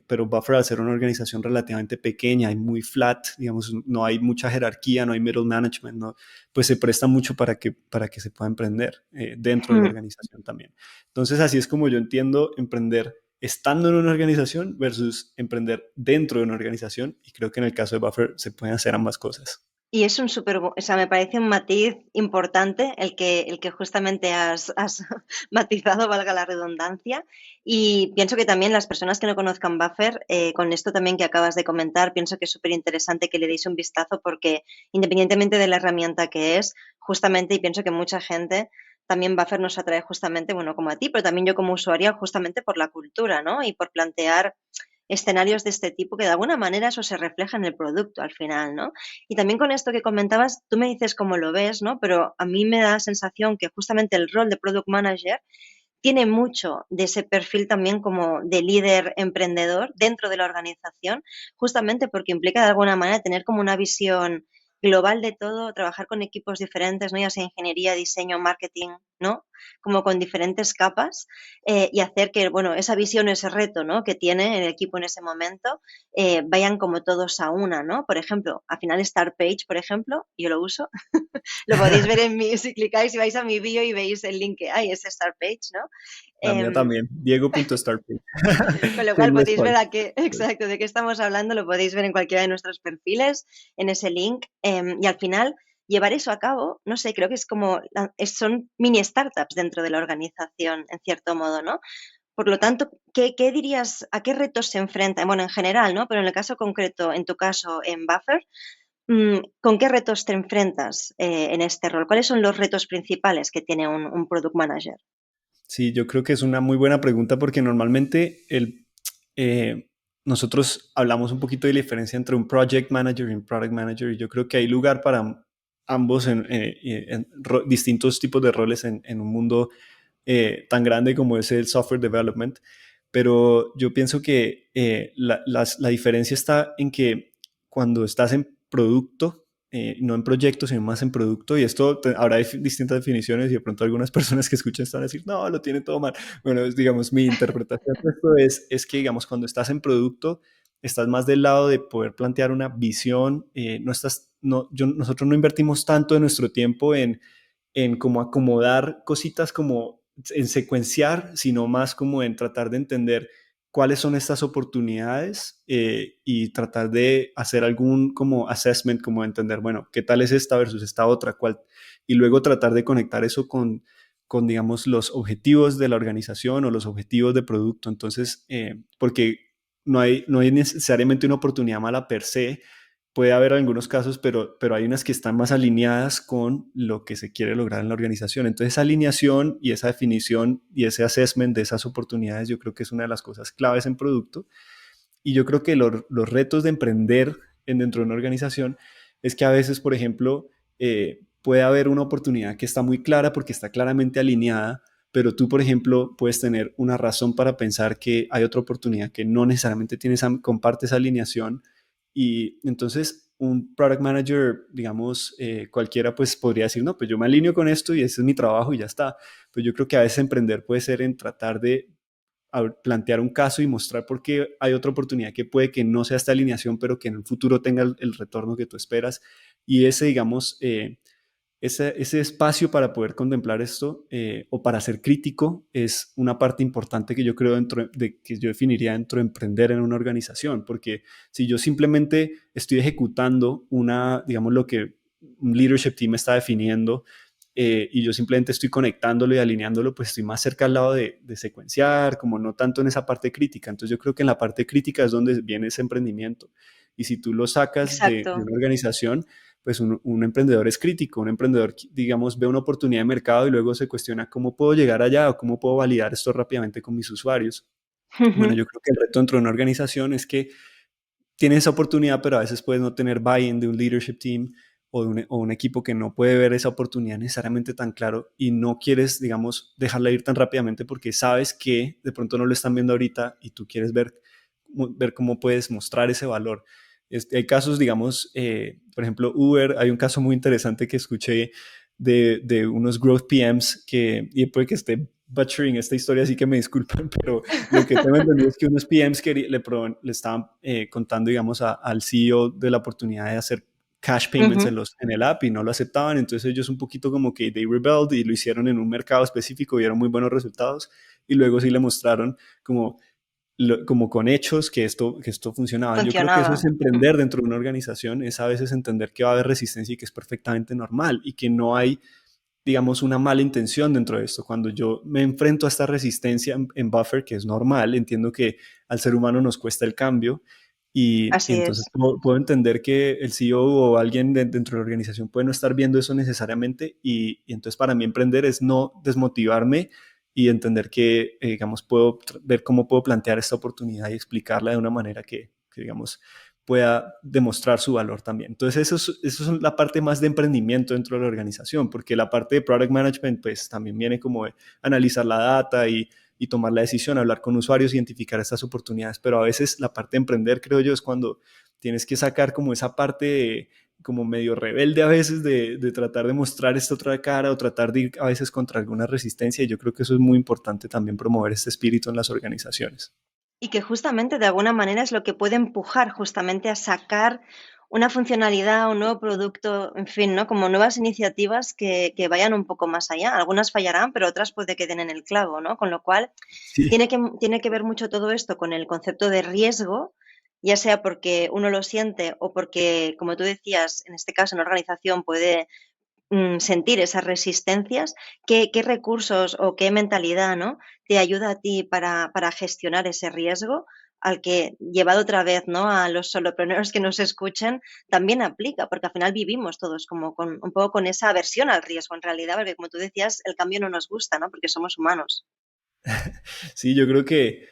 pero Buffer al ser una organización relativamente pequeña y muy flat, digamos, no hay mucha jerarquía, no hay middle management, ¿no? Pues se presta mucho para que se pueda emprender dentro de la Mm. organización también. Entonces así es como yo entiendo emprender estando en una organización versus emprender dentro de una organización y creo que en el caso de Buffer se pueden hacer ambas cosas. Y es un súper, o sea, me parece un matiz importante el que justamente has matizado, valga la redundancia. Y pienso que también las personas que no conozcan Buffer, con esto también que acabas de comentar, pienso que es súper interesante que le deis un vistazo porque independientemente de la herramienta que es, justamente, y pienso que mucha gente, también Buffer nos atrae justamente, bueno, como a ti, pero también yo como usuaria, justamente por la cultura, ¿no? Y por plantear escenarios de este tipo que de alguna manera eso se refleja en el producto al final, ¿no? Y también con esto que comentabas, tú me dices cómo lo ves, ¿no? Pero a mí me da la sensación que justamente el rol de product manager tiene mucho de ese perfil también como de líder emprendedor dentro de la organización, justamente porque implica de alguna manera tener como una visión global de todo, trabajar con equipos diferentes, ¿no? Ya sea ingeniería, diseño, marketing, ¿no? Como con diferentes capas y hacer que, bueno, esa visión, ese reto, ¿no? Que tiene el equipo en ese momento, vayan como todos a una, ¿no? Por ejemplo, al final Star Page, por ejemplo, yo lo uso, lo podéis ver en mi, si clicáis y vais a mi bio y veis el link que hay, es Star Page, ¿no? La mía Em, también, Diego.starpage. con lo cual Tengo podéis ver Spark. a qué, exacto, de qué estamos hablando, lo podéis ver en cualquiera de nuestros perfiles, en ese link. Y al final, llevar eso a cabo, no sé, creo que es como, son mini startups dentro de la organización, en cierto modo, ¿no? Por lo tanto, ¿qué dirías, a qué retos se enfrentan? Bueno, en general, ¿no? Pero en el caso concreto, en tu caso, en Buffer, ¿con qué retos te enfrentas en este rol? ¿Cuáles son los retos principales que tiene un product manager? Sí, yo creo que es una muy buena pregunta porque normalmente eh, nosotros hablamos un poquito de la diferencia entre un project manager y un product manager y yo creo que hay lugar para ambos en distintos tipos de roles en un mundo tan grande como es el software development. Pero yo pienso que la diferencia está en que cuando estás en producto, no en proyecto, sino más en producto, y esto habrá distintas definiciones y de pronto algunas personas que escuchan están a decir, no, lo tiene todo mal. Bueno, digamos, mi interpretación de esto es que, digamos, cuando estás en producto, estás más del lado de poder plantear una visión, no estás, no, nosotros no invertimos tanto de nuestro tiempo en como acomodar cositas como en secuenciar, sino más como en tratar de entender cuáles son estas oportunidades y tratar de hacer algún como assessment, como entender, bueno, qué tal es esta versus esta otra, cuál, y luego tratar de conectar eso digamos, los objetivos de la organización o los objetivos de producto. Entonces, porque no hay necesariamente una oportunidad mala per se, puede haber algunos casos, pero hay unas que están más alineadas con lo que se quiere lograr en la organización. Entonces, esa alineación y esa definición y ese assessment de esas oportunidades, yo creo que es una de las cosas claves en producto. Y yo creo que los retos de emprender dentro de una organización es que a veces, por ejemplo, puede haber una oportunidad que está muy clara porque está claramente alineada, pero tú, por ejemplo, puedes tener una razón para pensar que hay otra oportunidad que no necesariamente comparte esa alineación. Y entonces un product manager, digamos, cualquiera pues podría decir, no, pues yo me alineo con esto y ese es mi trabajo y ya está. Pues yo creo que a veces emprender puede ser en tratar de plantear un caso y mostrar por qué hay otra oportunidad que puede que no sea esta alineación, pero que en el futuro tenga el retorno que tú esperas. Y ese, digamos, ese espacio para poder contemplar esto o para ser crítico es una parte importante que yo creo que yo definiría dentro de emprender en una organización, porque si yo simplemente estoy ejecutando digamos, lo que un leadership team está definiendo, y yo simplemente estoy conectándolo y alineándolo, pues estoy más cerca al lado de secuenciar, como no tanto en esa parte crítica. Entonces yo creo que en la parte crítica es donde viene ese emprendimiento. Y si tú lo sacas de Exacto. una organización, pues un emprendedor es crítico, un emprendedor, digamos, ve una oportunidad de mercado y luego se cuestiona cómo puedo llegar allá o cómo puedo validar esto rápidamente con mis usuarios. Bueno, yo creo que el reto dentro de una organización es que tienes esa oportunidad, pero a veces puedes no tener buy-in de un leadership team o un equipo que no puede ver esa oportunidad necesariamente tan claro y no quieres, digamos, dejarla ir tan rápidamente porque sabes que de pronto no lo están viendo ahorita y tú quieres ver cómo puedes mostrar ese valor. Hay casos, digamos, por ejemplo, Uber, hay un caso muy interesante que escuché de unos growth PMs y puede que esté butchering esta historia, así que me disculpan, pero lo que tengo entendido es que unos PMs que le estaban contando, digamos, al CEO de la oportunidad de hacer cash payments Ujú. en el app y no lo aceptaban, entonces ellos un poquito como que they rebelled y lo hicieron en un mercado específico, vieron muy buenos resultados y luego sí le mostraron como como con hechos que esto funcionaba. Yo creo que eso es Funcionaba. emprender dentro de una organización, es a veces entender que va a haber resistencia y que es perfectamente normal y que no hay, digamos, una mala intención dentro de esto. Cuando yo me enfrento a esta resistencia en Buffer, que es normal, entiendo que al ser humano nos cuesta el cambio y Así entonces es. puedo entender que el CEO o alguien dentro de la organización puede no estar viendo eso necesariamente y entonces para mí emprender es no desmotivarme y entender que, digamos, puedo ver cómo puedo plantear esta oportunidad y explicarla de una manera que digamos, pueda demostrar su valor también. Entonces, eso es la parte más de emprendimiento dentro de la organización, porque la parte de product management, pues también viene como de analizar la data y tomar la decisión, hablar con usuarios, identificar estas oportunidades, pero a veces la parte de emprender, creo yo, es cuando tienes que sacar como esa parte como medio rebelde a veces de tratar de mostrar esta otra cara o tratar de ir a veces contra alguna resistencia y yo creo que eso es muy importante también promover este espíritu en las organizaciones. Y que justamente de alguna manera es lo que puede empujar justamente a sacar una funcionalidad, un nuevo producto, en fin, ¿no? Como nuevas iniciativas que vayan un poco más allá. Algunas fallarán, pero otras puede que den en el clavo, ¿no? Con lo cual Sí. tiene que ver mucho todo esto con el concepto de riesgo, ya sea porque uno lo siente o porque, como tú decías, en este caso una organización puede sentir esas resistencias. ¿Qué recursos o qué mentalidad, ¿no?, te ayuda a ti para gestionar ese riesgo al que, llevado otra vez, ¿no?, a los solopreneurs que nos escuchen, también aplica? Porque al final vivimos todos como con un poco con esa aversión al riesgo en realidad, porque como tú decías, el cambio no nos gusta, ¿no?, porque somos humanos. Sí, yo creo que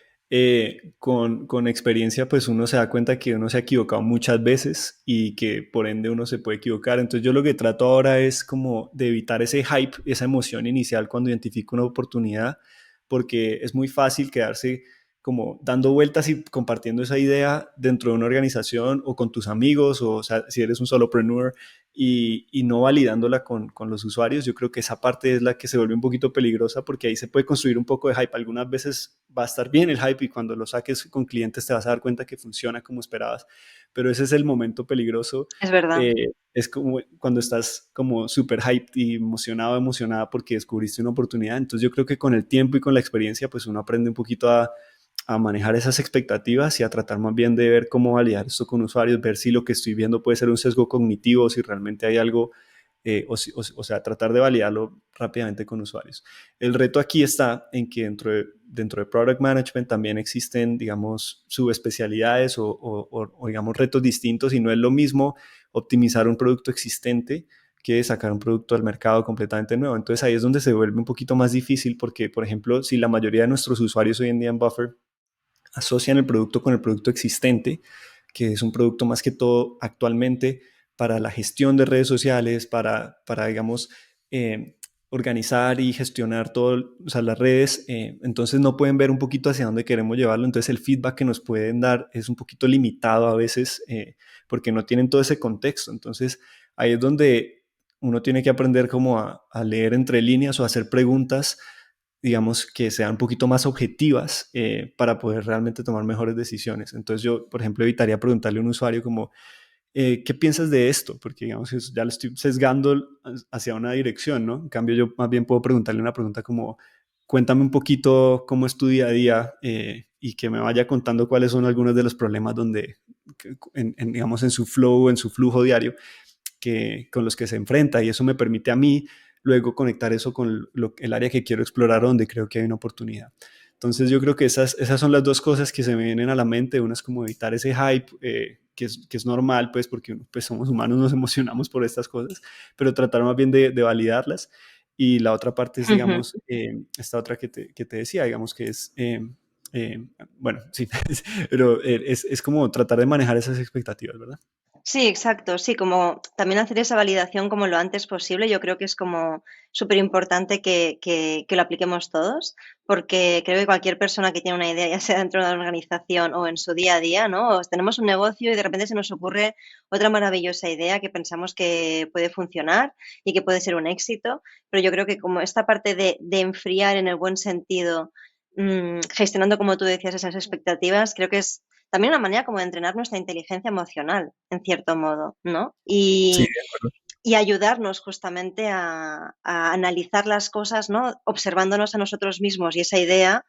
con experiencia pues uno se da cuenta que uno se ha equivocado muchas veces y que por ende uno se puede equivocar. Entonces yo lo que trato ahora es como de evitar ese hype, esa emoción inicial cuando identifico una oportunidad, porque es muy fácil quedarse como dando vueltas y compartiendo esa idea dentro de una organización o con tus amigos o sea, si eres un solopreneur y no validándola con los usuarios. Yo creo que esa parte es la que se vuelve un poquito peligrosa porque ahí se puede construir un poco de hype. Algunas veces va a estar bien el hype y cuando lo saques con clientes te vas a dar cuenta que funciona como esperabas, pero ese es el momento peligroso. Es verdad. Es como cuando estás como súper hyped y emocionado, emocionada porque descubriste una oportunidad. Entonces yo creo que con el tiempo y con la experiencia pues uno aprende un poquito a manejar esas expectativas y a tratar más bien de ver cómo validar esto con usuarios, ver si lo que estoy viendo puede ser un sesgo cognitivo, si realmente hay algo, o sea, tratar de validarlo rápidamente con usuarios. El reto aquí está en que dentro de Product Management también existen, digamos, subespecialidades o, digamos, retos distintos y no es lo mismo optimizar un producto existente que sacar un producto al mercado completamente nuevo. Entonces ahí es donde se vuelve un poquito más difícil porque, por ejemplo, si la mayoría de nuestros usuarios hoy en día en Buffer asocian el producto con el producto existente, que es un producto más que todo actualmente para la gestión de redes sociales, para digamos, eh, organizar y gestionar todo, o sea, las redes, entonces no pueden ver un poquito hacia dónde queremos llevarlo, entonces el feedback que nos pueden dar es un poquito limitado a veces porque no tienen todo ese contexto, entonces ahí es donde uno tiene que aprender como a leer entre líneas o a hacer preguntas digamos, que sean un poquito más objetivas para poder realmente tomar mejores decisiones. Entonces yo, por ejemplo, evitaría preguntarle a un usuario como, ¿qué piensas de esto? Porque, digamos, ya lo estoy sesgando hacia una dirección, ¿no? En cambio, yo más bien puedo preguntarle una pregunta como, cuéntame un poquito cómo es tu día a día y que me vaya contando cuáles son algunos de los problemas donde, digamos, en su flow, en su flujo diario con los que se enfrenta y eso me permite a mí luego conectar eso con el área que quiero explorar donde creo que hay una oportunidad. Entonces yo creo que esas son las dos cosas que se me vienen a la mente. Una es como evitar ese hype, que es normal, pues porque pues, somos humanos, nos emocionamos por estas cosas, pero tratar más bien de validarlas. Y la otra parte es, Ujú. digamos, esta otra que te decía, digamos que es, eh, bueno, sí, pero es como tratar de manejar esas expectativas, ¿verdad? Sí, exacto. Sí, como también hacer esa validación como lo antes posible. Yo creo que es como súper importante que lo apliquemos todos, porque creo que cualquier persona que tiene una idea, ya sea dentro de una organización o en su día a día, ¿no? O tenemos un negocio y de repente se nos ocurre otra maravillosa idea que pensamos que puede funcionar y que puede ser un éxito, pero yo creo que como esta parte de enfriar en el buen sentido, gestionando, como tú decías, esas expectativas, creo que es también una manera como de entrenar nuestra inteligencia emocional, en cierto modo, ¿no? Sí, Y ayudarnos justamente a analizar las cosas, ¿no? Observándonos a nosotros mismos y esa idea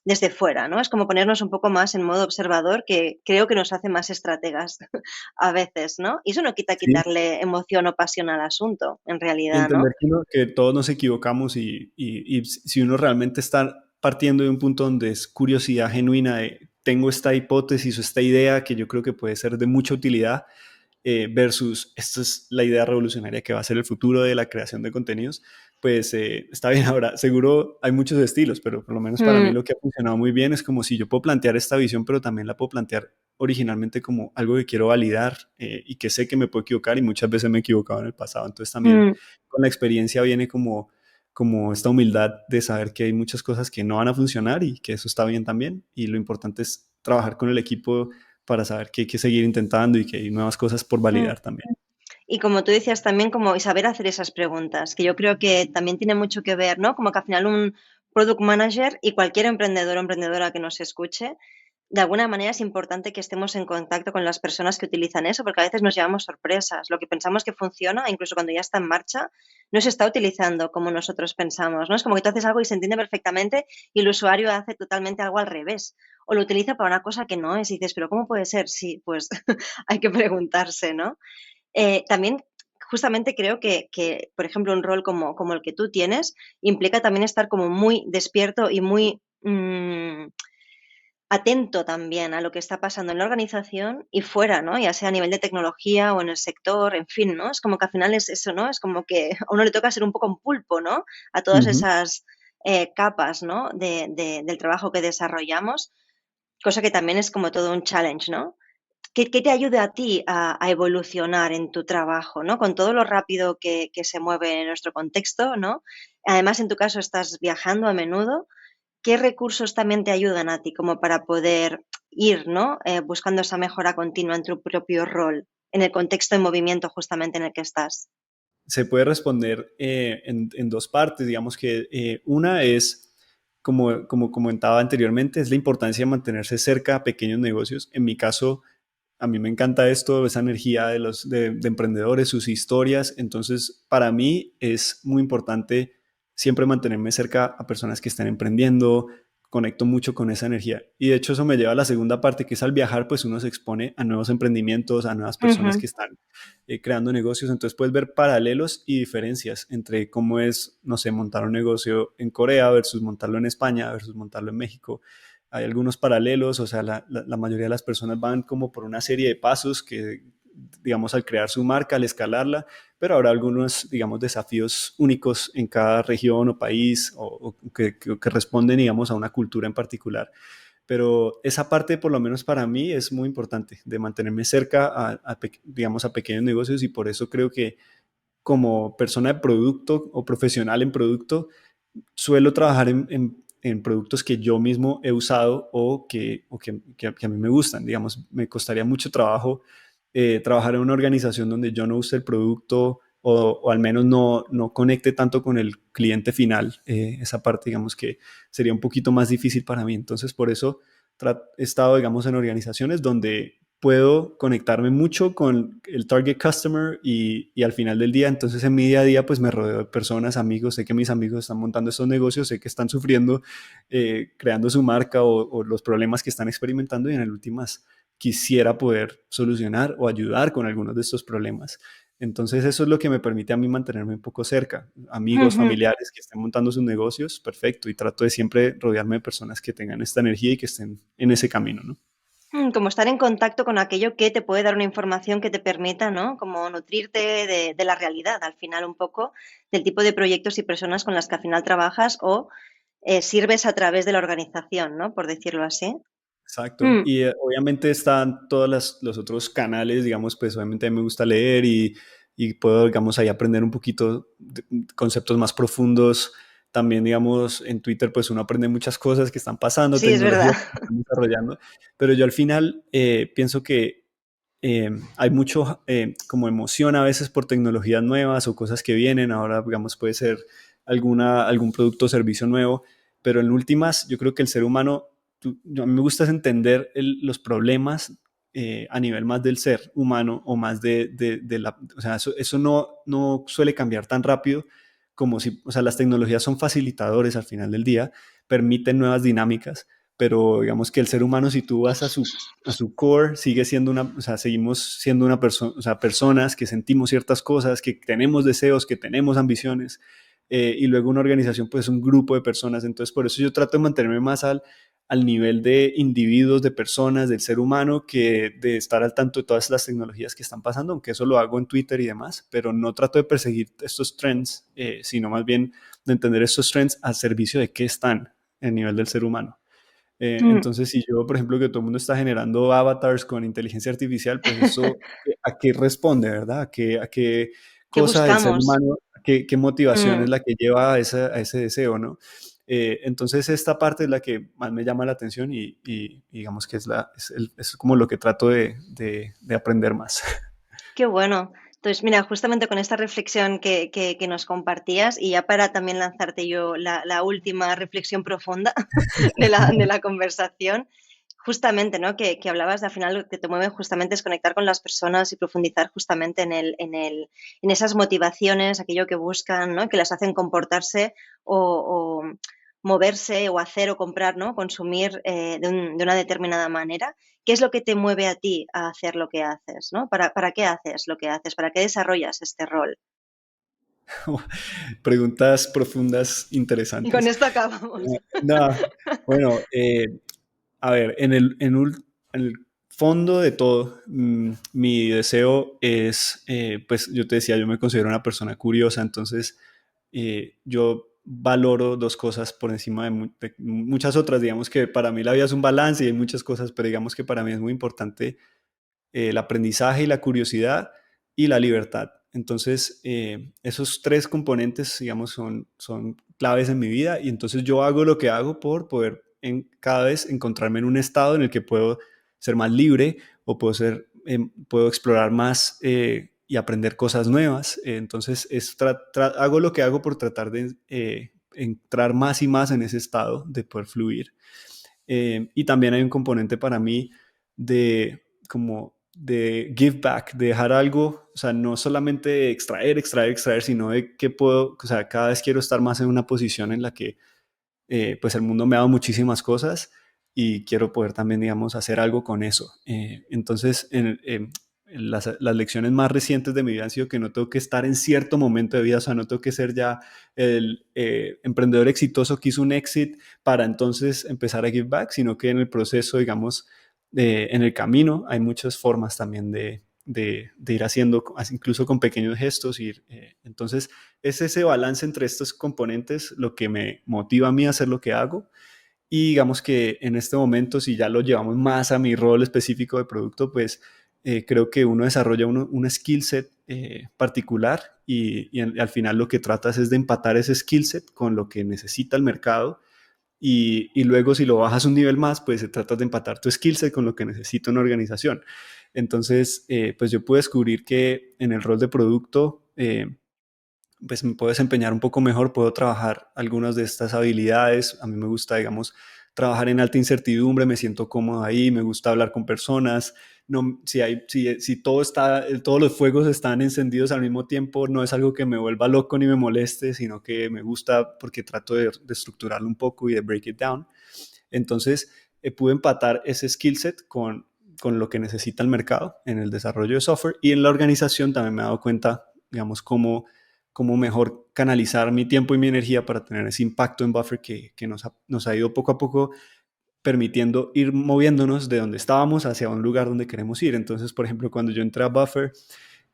desde fuera, ¿no? Es como ponernos un poco más en modo observador, que creo que nos hace más estrategas a veces, ¿no? Y eso no quita sí. quitarle emoción o pasión al asunto, en Y realidad, ¿no? entender que todos nos equivocamos y si uno realmente está partiendo de un punto donde es curiosidad genuina de tengo esta hipótesis o esta idea que yo creo que puede ser de mucha utilidad, versus esta es la idea revolucionaria que va a ser el futuro de la creación de contenidos, pues está bien. Ahora, seguro hay muchos estilos, pero por lo menos para mí Mm, lo que ha funcionado muy bien es como si yo puedo plantear esta visión, pero también la puedo plantear originalmente como algo que quiero validar y que sé que me puedo equivocar y muchas veces me he equivocado en el pasado. Entonces también mm. con la experiencia viene como esta humildad de saber que hay muchas cosas que no van a funcionar y que eso está bien también. Y lo importante es trabajar con el equipo para saber que hay que seguir intentando y que hay nuevas cosas por Mm. validar también. Y como tú decías también, como y saber hacer esas preguntas, que yo creo que también tiene mucho que ver, ¿no? Como que al final un product manager y cualquier emprendedor o emprendedora que nos escuche, de alguna manera es importante que estemos en contacto con las personas que utilizan eso, porque a veces nos llevamos sorpresas. Lo que pensamos que funciona, incluso cuando ya está en marcha, no se está utilizando como nosotros pensamos, ¿no? Es como que tú haces algo y se entiende perfectamente y el usuario hace totalmente algo al revés. O lo utiliza para una cosa que no es y dices, pero ¿cómo puede ser? Sí, pues hay que preguntarse, ¿no? También justamente creo que, por ejemplo, un rol como el que tú tienes implica también estar como muy despierto y muy atento también a lo que está pasando en la organización y fuera, ¿no? Ya sea a nivel de tecnología o en el sector, en fin, ¿no? Es como que al final es eso, ¿no? Es como que a uno le toca ser un poco un pulpo, ¿no? A todas Ujú. esas capas, ¿no? Del trabajo que desarrollamos, cosa que también es como todo un challenge, ¿no? Que te ayude a ti a evolucionar en tu trabajo, ¿no? Con todo lo rápido que se mueve en nuestro contexto, ¿no? Además, en tu caso, estás viajando a menudo. ¿Qué recursos también te ayudan a ti como para poder ir, ¿no? Buscando esa mejora continua en tu propio rol, en el contexto de movimiento justamente en el que estás? Se puede responder en dos partes. Digamos que una es, como comentaba anteriormente, es la importancia de mantenerse cerca a pequeños negocios. En mi caso, a mí me encanta esto, esa energía de emprendedores, sus historias. Entonces, para mí es muy importante siempre mantenerme cerca a personas que están emprendiendo, conecto mucho con esa energía. Y de hecho eso me lleva a la segunda parte, que es al viajar, pues uno se expone a nuevos emprendimientos, a nuevas personas Ujú. que están creando negocios. Entonces puedes ver paralelos y diferencias entre cómo es, no sé, montar un negocio en Corea versus montarlo en España versus montarlo en México. Hay algunos paralelos, o sea, la mayoría de las personas van como por una serie de pasos que, digamos, al crear su marca, al escalarla, pero habrá algunos, digamos, desafíos únicos en cada región o país o que responden, digamos, a una cultura en particular. Pero esa parte, por lo menos para mí, es muy importante, de mantenerme cerca digamos, a pequeños negocios y por eso creo que como persona de producto o profesional en producto, suelo trabajar en productos que yo mismo he usado o que a mí me gustan. Digamos, me costaría mucho trabajo trabajar en una organización donde yo no use el producto o al menos no conecte tanto con el cliente final. Esa parte, digamos que sería un poquito más difícil para mí. Entonces, por eso he estado, digamos, en organizaciones donde puedo conectarme mucho con el target customer y al final del día, entonces en mi día a día, pues me rodeo de personas, amigos, sé que mis amigos están montando estos negocios, sé que están sufriendo, creando su marca o los problemas que están experimentando y en el últimas quisiera poder solucionar o ayudar con algunos de estos problemas. Entonces eso es lo que me permite a mí mantenerme un poco cerca. Amigos, Ujú. familiares que estén montando sus negocios, perfecto. Y trato de siempre rodearme de personas que tengan esta energía y que estén en ese camino, ¿no? Como estar en contacto con aquello que te puede dar una información que te permita, ¿no? Como nutrirte de la realidad, al final un poco, del tipo de proyectos y personas con las que al final trabajas o sirves a través de la organización, ¿no? Por decirlo así. Exacto. Mm. Y obviamente están todos los otros canales, digamos, pues obviamente a mí me gusta leer y puedo, digamos, ahí aprender un poquito de conceptos más profundos. También, digamos, en Twitter, pues uno aprende muchas cosas que están pasando, Sí, es verdad. tecnologías que se están desarrollando. Pero yo al final pienso que hay mucho como emoción a veces por tecnologías nuevas o cosas que vienen. Ahora, digamos, puede ser algún producto o servicio nuevo, pero en últimas, yo creo que el ser humano, a mí me gusta es entender los problemas a nivel más del ser humano o más de la, o sea, eso no suele cambiar tan rápido como si, o sea, las tecnologías son facilitadores al final del día, permiten nuevas dinámicas, pero digamos que el ser humano, si tú vas a su core, sigue siendo o sea, seguimos siendo una persona, o sea, personas que sentimos ciertas cosas, que tenemos deseos, que tenemos ambiciones, y luego una organización, pues un grupo de personas. Entonces, por eso yo trato de mantenerme más al nivel de individuos, de personas, del ser humano, que de estar al tanto de todas las tecnologías que están pasando, aunque eso lo hago en Twitter y demás, pero no trato de perseguir estos trends, sino más bien de entender estos trends al servicio de qué están en nivel del ser humano. Mm. Entonces, si yo, por ejemplo, que todo el mundo está generando avatars con inteligencia artificial, pues eso, ¿a qué responde, verdad? ¿A qué ¿Qué cosa del ser buscamos? humano, qué motivación es Mm. la que lleva a ese deseo, ¿no? Entonces, esta parte es la que más me llama la atención y digamos que es como lo que trato de aprender más. Qué bueno. Entonces, mira, justamente con esta reflexión que nos compartías, y ya para también lanzarte yo la última reflexión profunda de la conversación, justamente, ¿no? Que hablabas de al final lo que te mueve justamente es conectar con las personas y profundizar justamente en esas motivaciones, aquello que buscan, ¿no? Que las hacen comportarse o moverse o hacer o comprar, ¿no? Consumir de una determinada manera. ¿Qué es lo que te mueve a ti a hacer lo que haces, ¿no? ¿Para qué haces lo que haces? ¿Para qué desarrollas este rol? Preguntas profundas, Y con interesantes. esto acabamos. No, bueno, a ver, en el fondo de todo, mi deseo es, pues yo te decía, yo me considero una persona curiosa, entonces yo valoro dos cosas por encima de muchas otras. Digamos que para mí la vida es un balance y hay muchas cosas, pero digamos que para mí es muy importante el aprendizaje y la curiosidad y la libertad. Entonces, esos tres componentes, digamos, son claves en mi vida y entonces yo hago lo que hago por poder cada vez encontrarme en un estado en el que puedo ser más libre o puedo explorar más y aprender cosas nuevas. Entonces, hago lo que hago por tratar de entrar más y más en ese estado de poder fluir. Y también hay un componente para mí de como de give back, de dejar algo, o sea, no solamente extraer, extraer, extraer, sino de que puedo, o sea, cada vez quiero estar más en una posición en la que pues el mundo me ha dado muchísimas cosas y quiero poder también, digamos, hacer algo con eso. Entonces, las lecciones más recientes de mi vida han sido que no tengo que estar en cierto momento de vida, o sea, no tengo que ser ya el emprendedor exitoso que hizo un exit para entonces empezar a give back, sino que en el proceso, digamos, en el camino hay muchas formas también de ir haciendo, incluso con pequeños gestos. Entonces, es ese balance entre estos componentes lo que me motiva a mí a hacer lo que hago. Y digamos que en este momento, si ya lo llevamos más a mi rol específico de producto, pues creo que uno desarrolla un skill set particular al final lo que tratas es de empatar ese skill set con lo que necesita el mercado y luego si lo bajas un nivel más, pues se trata de empatar tu skill set con lo que necesita una organización. Entonces, pues yo pude descubrir que en el rol de producto, pues me puedo desempeñar un poco mejor, puedo trabajar algunas de estas habilidades. A mí me gusta, digamos, trabajar en alta incertidumbre, me siento cómodo ahí, me gusta hablar con personas. No, si todos los fuegos están encendidos al mismo tiempo, no es algo que me vuelva loco ni me moleste, sino que me gusta porque trato de estructurarlo un poco y de break it down. Entonces, pude empatar ese skill set con lo que necesita el mercado en el desarrollo de software y en la organización también me he dado cuenta, digamos, cómo mejor canalizar mi tiempo y mi energía para tener ese impacto en Buffer que nos ha ido poco a poco permitiendo ir moviéndonos de donde estábamos hacia un lugar donde queremos ir. Entonces, por ejemplo, cuando yo entré a Buffer,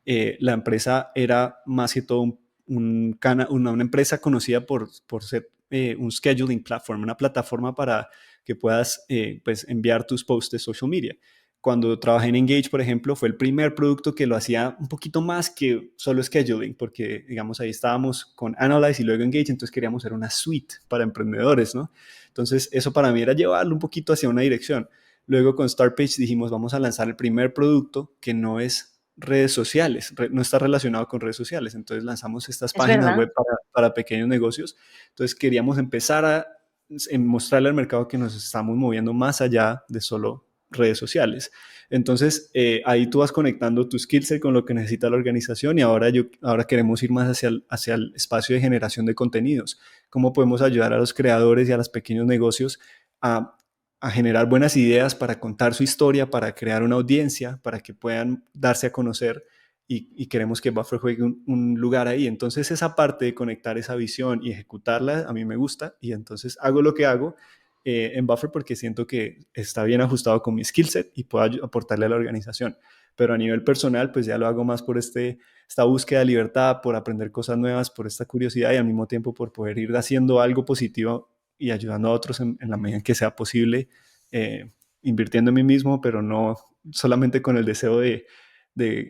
la empresa era más que todo una empresa conocida por ser un scheduling platform, una plataforma para que puedas pues enviar tus posts de social media. Cuando trabajé en Engage, por ejemplo, fue el primer producto que lo hacía un poquito más que solo scheduling, porque, digamos, ahí estábamos con Analyze y luego Engage, entonces queríamos hacer una suite para emprendedores, ¿no? Entonces, eso para mí era llevarlo un poquito hacia una dirección. Luego con Startpage dijimos, vamos a lanzar el primer producto que no es redes sociales, no está relacionado con redes sociales. Entonces lanzamos estas Es páginas verdad. web para pequeños negocios. Entonces queríamos empezar a mostrarle al mercado que nos estamos moviendo más allá de solo redes sociales. Entonces ahí tú vas conectando tu skill set con lo que necesita la organización y ahora queremos ir más hacia el espacio de generación de contenidos. ¿Cómo podemos ayudar a los creadores y a los pequeños negocios a generar buenas ideas para contar su historia, para crear una audiencia, para que puedan darse a conocer y queremos que Buffer juegue un lugar ahí. Entonces esa parte de conectar esa visión y ejecutarla a mí me gusta y entonces hago lo que hago en Buffer porque siento que está bien ajustado con mi skill set y puedo aportarle a la organización. Pero a nivel personal, pues ya lo hago más por esta búsqueda de libertad, por aprender cosas nuevas, por esta curiosidad y al mismo tiempo por poder ir haciendo algo positivo y ayudando a otros en la medida en que sea posible, eh, invirtiendo en mí mismo, pero no solamente con el deseo de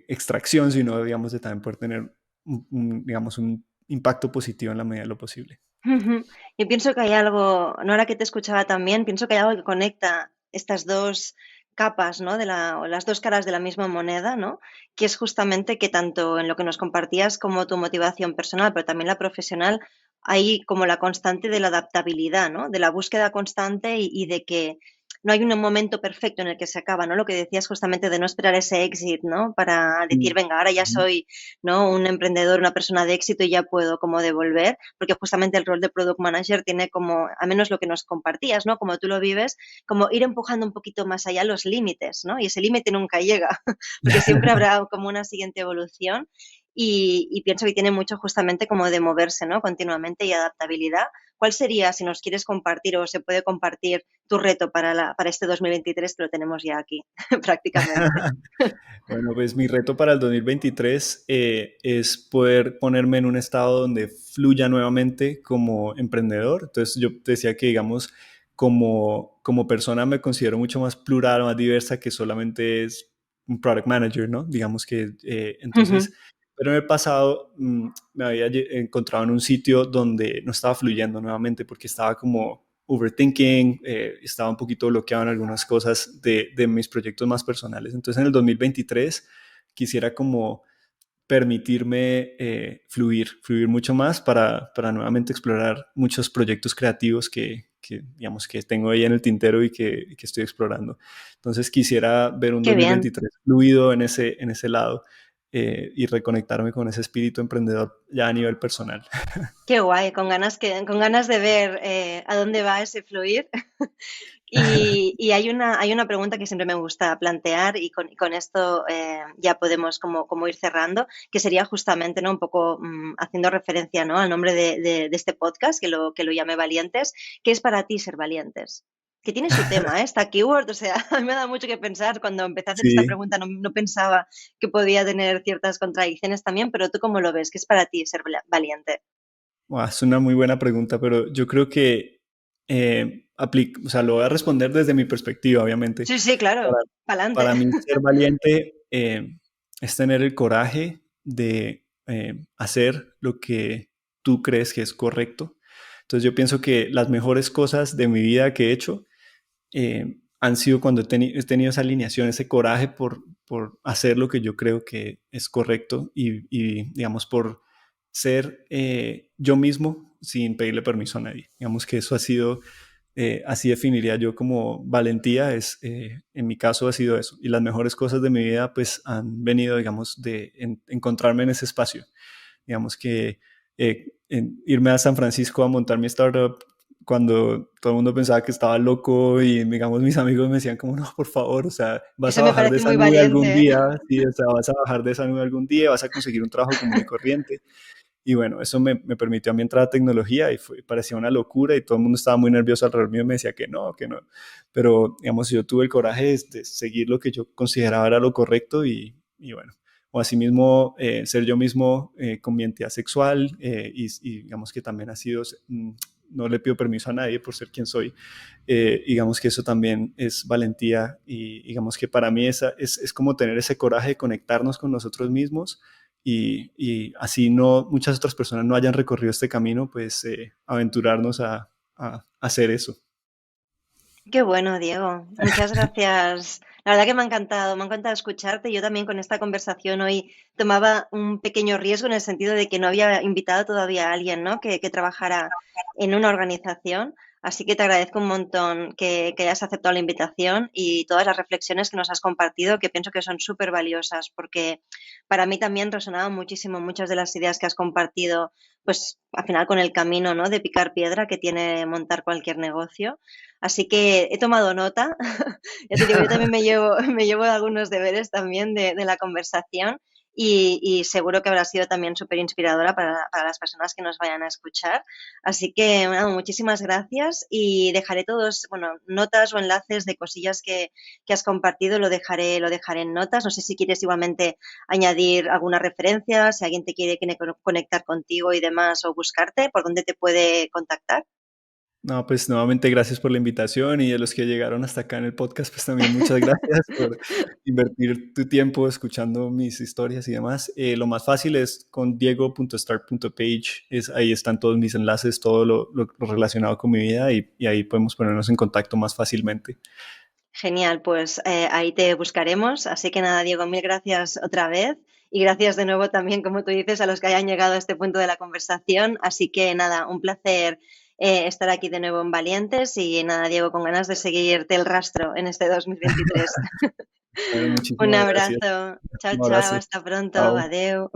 extracción, sino, digamos, de también poder tener, digamos, un impacto positivo en la medida de lo posible. Ujú. Yo pienso que hay algo, no ahora que te escuchaba también, pienso que hay algo que conecta estas dos capas, ¿no? O las dos caras de la misma moneda, ¿no? Que es justamente que tanto en lo que nos compartías como tu motivación personal, pero también la profesional, hay como la constante de la adaptabilidad, ¿no? De la búsqueda constante y de que no hay un momento perfecto en el que se acaba, ¿no? Lo que decías justamente de no esperar ese exit, ¿no? Para decir, Mm, venga, ahora ya ujú. soy, ¿no? Un emprendedor, una persona de éxito y ya puedo como devolver, porque justamente el rol de product manager tiene como, al menos lo que nos compartías, ¿no? Como tú lo vives, como ir empujando un poquito más allá los límites, ¿no? Y ese límite nunca llega, porque siempre habrá como una siguiente evolución y pienso que tiene mucho justamente como de moverse, ¿no? Continuamente y adaptabilidad. ¿Cuál sería, si nos quieres compartir o se puede compartir tu reto para este 2023, que lo tenemos ya aquí, prácticamente? Bueno, pues mi reto para el 2023 es poder ponerme en un estado donde fluya nuevamente como emprendedor. Entonces yo te decía que, digamos, como persona me considero mucho más plural, más diversa que solamente es un product manager, ¿no? Digamos que entonces, pero en el pasado me había encontrado en un sitio donde no estaba fluyendo nuevamente porque estaba como overthinking, estaba un poquito bloqueado en algunas cosas de mis proyectos más personales. Entonces en el 2023 quisiera como permitirme fluir mucho más para nuevamente explorar muchos proyectos creativos digamos, que tengo ahí en el tintero y que estoy explorando. Entonces quisiera ver un Qué bien. 2023 fluido en ese lado y reconectarme con ese espíritu emprendedor ya a nivel personal. Qué guay, con ganas de ver a dónde va ese fluir. Y hay una pregunta que siempre me gusta plantear y con esto ya podemos como ir cerrando, que sería justamente, ¿no? Un poco haciendo referencia, ¿no? Al nombre de este podcast, que lo llame Valientes. ¿Qué es para ti ser valientes? Que tiene su tema, ¿eh? Esta keyword, o sea, a mí me da mucho que pensar. Cuando empecé a hacer esta Sí, pregunta no pensaba que podía tener ciertas contradicciones también, pero ¿tú cómo lo ves? ¿Qué es para ti ser valiente? Es una muy buena pregunta, pero yo creo que o sea, lo voy a responder desde mi perspectiva, obviamente. Sí, sí, Para, claro, pa'lante. para mí, ser valiente es tener el coraje de hacer lo que tú crees que es correcto. Entonces, yo pienso que las mejores cosas de mi vida que he hecho han sido cuando he tenido esa alineación, ese coraje por hacer lo que yo creo que es correcto y digamos, por ser yo mismo sin pedirle permiso a nadie. Digamos que eso ha sido, así definiría yo como valentía, en mi caso ha sido eso. Y las mejores cosas de mi vida pues han venido, digamos, de encontrarme en ese espacio. Digamos que irme a San Francisco a montar mi startup cuando todo el mundo pensaba que estaba loco y digamos mis amigos me decían como no, por favor, o sea, vas Eso a me bajar de parece esa muy nube algún valiente, ¿eh? día, sí, o sea, vas a bajar de esa nube algún día, vas a conseguir un trabajo común y corriente. Y bueno, eso me permitió a mí entrar a tecnología y parecía una locura y todo el mundo estaba muy nervioso alrededor mío y me decía que no, que no. Pero, digamos, yo tuve el coraje de seguir lo que yo consideraba era lo correcto y bueno, o asimismo ser yo mismo con mi identidad sexual digamos que también ha sido, no le pido permiso a nadie por ser quien soy, digamos que eso también es valentía y digamos que para mí es como tener ese coraje de conectarnos con nosotros mismos y así no muchas otras personas no hayan recorrido este camino, pues aventurarnos a hacer eso. Qué bueno, Diego. Muchas gracias. La verdad que me ha encantado escucharte. Yo también con esta conversación hoy tomaba un pequeño riesgo en el sentido de que no había invitado todavía a alguien, ¿no? Que trabajara en una organización. Así que te agradezco un montón que hayas aceptado la invitación y todas las reflexiones que nos has compartido, que pienso que son súper valiosas, porque para mí también resonaban muchísimo muchas de las ideas que has compartido, pues al final con el camino, ¿no? De picar piedra que tiene montar cualquier negocio. Así que he tomado nota. Ya te digo, yo también me llevo algunos deberes también de la conversación y seguro que habrá sido también súper inspiradora para las personas que nos vayan a escuchar. Así que, bueno, muchísimas gracias y dejaré todos, bueno, notas o enlaces de cosillas que has compartido, lo dejaré en notas. No sé si quieres igualmente añadir alguna referencia, si alguien te quiere conectar contigo y demás o buscarte, ¿por dónde te puede contactar? No, pues nuevamente gracias por la invitación y a los que llegaron hasta acá en el podcast, pues también muchas gracias por invertir tu tiempo escuchando mis historias y demás. Lo más fácil es con diego.start.page, ahí están todos mis enlaces, todo lo relacionado con mi vida y ahí podemos ponernos en contacto más fácilmente. Genial, pues ahí te buscaremos. Así que nada, Diego, mil gracias otra vez y gracias de nuevo también, como tú dices, a los que hayan llegado a este punto de la conversación. Así que nada, un placer estar aquí de nuevo en Valientes y nada, Diego, con ganas de seguirte el rastro en este 2023. Bueno, Un muchísimas gracias. abrazo. Chao, Un chao, abrazo. hasta pronto. Chao. Adeu.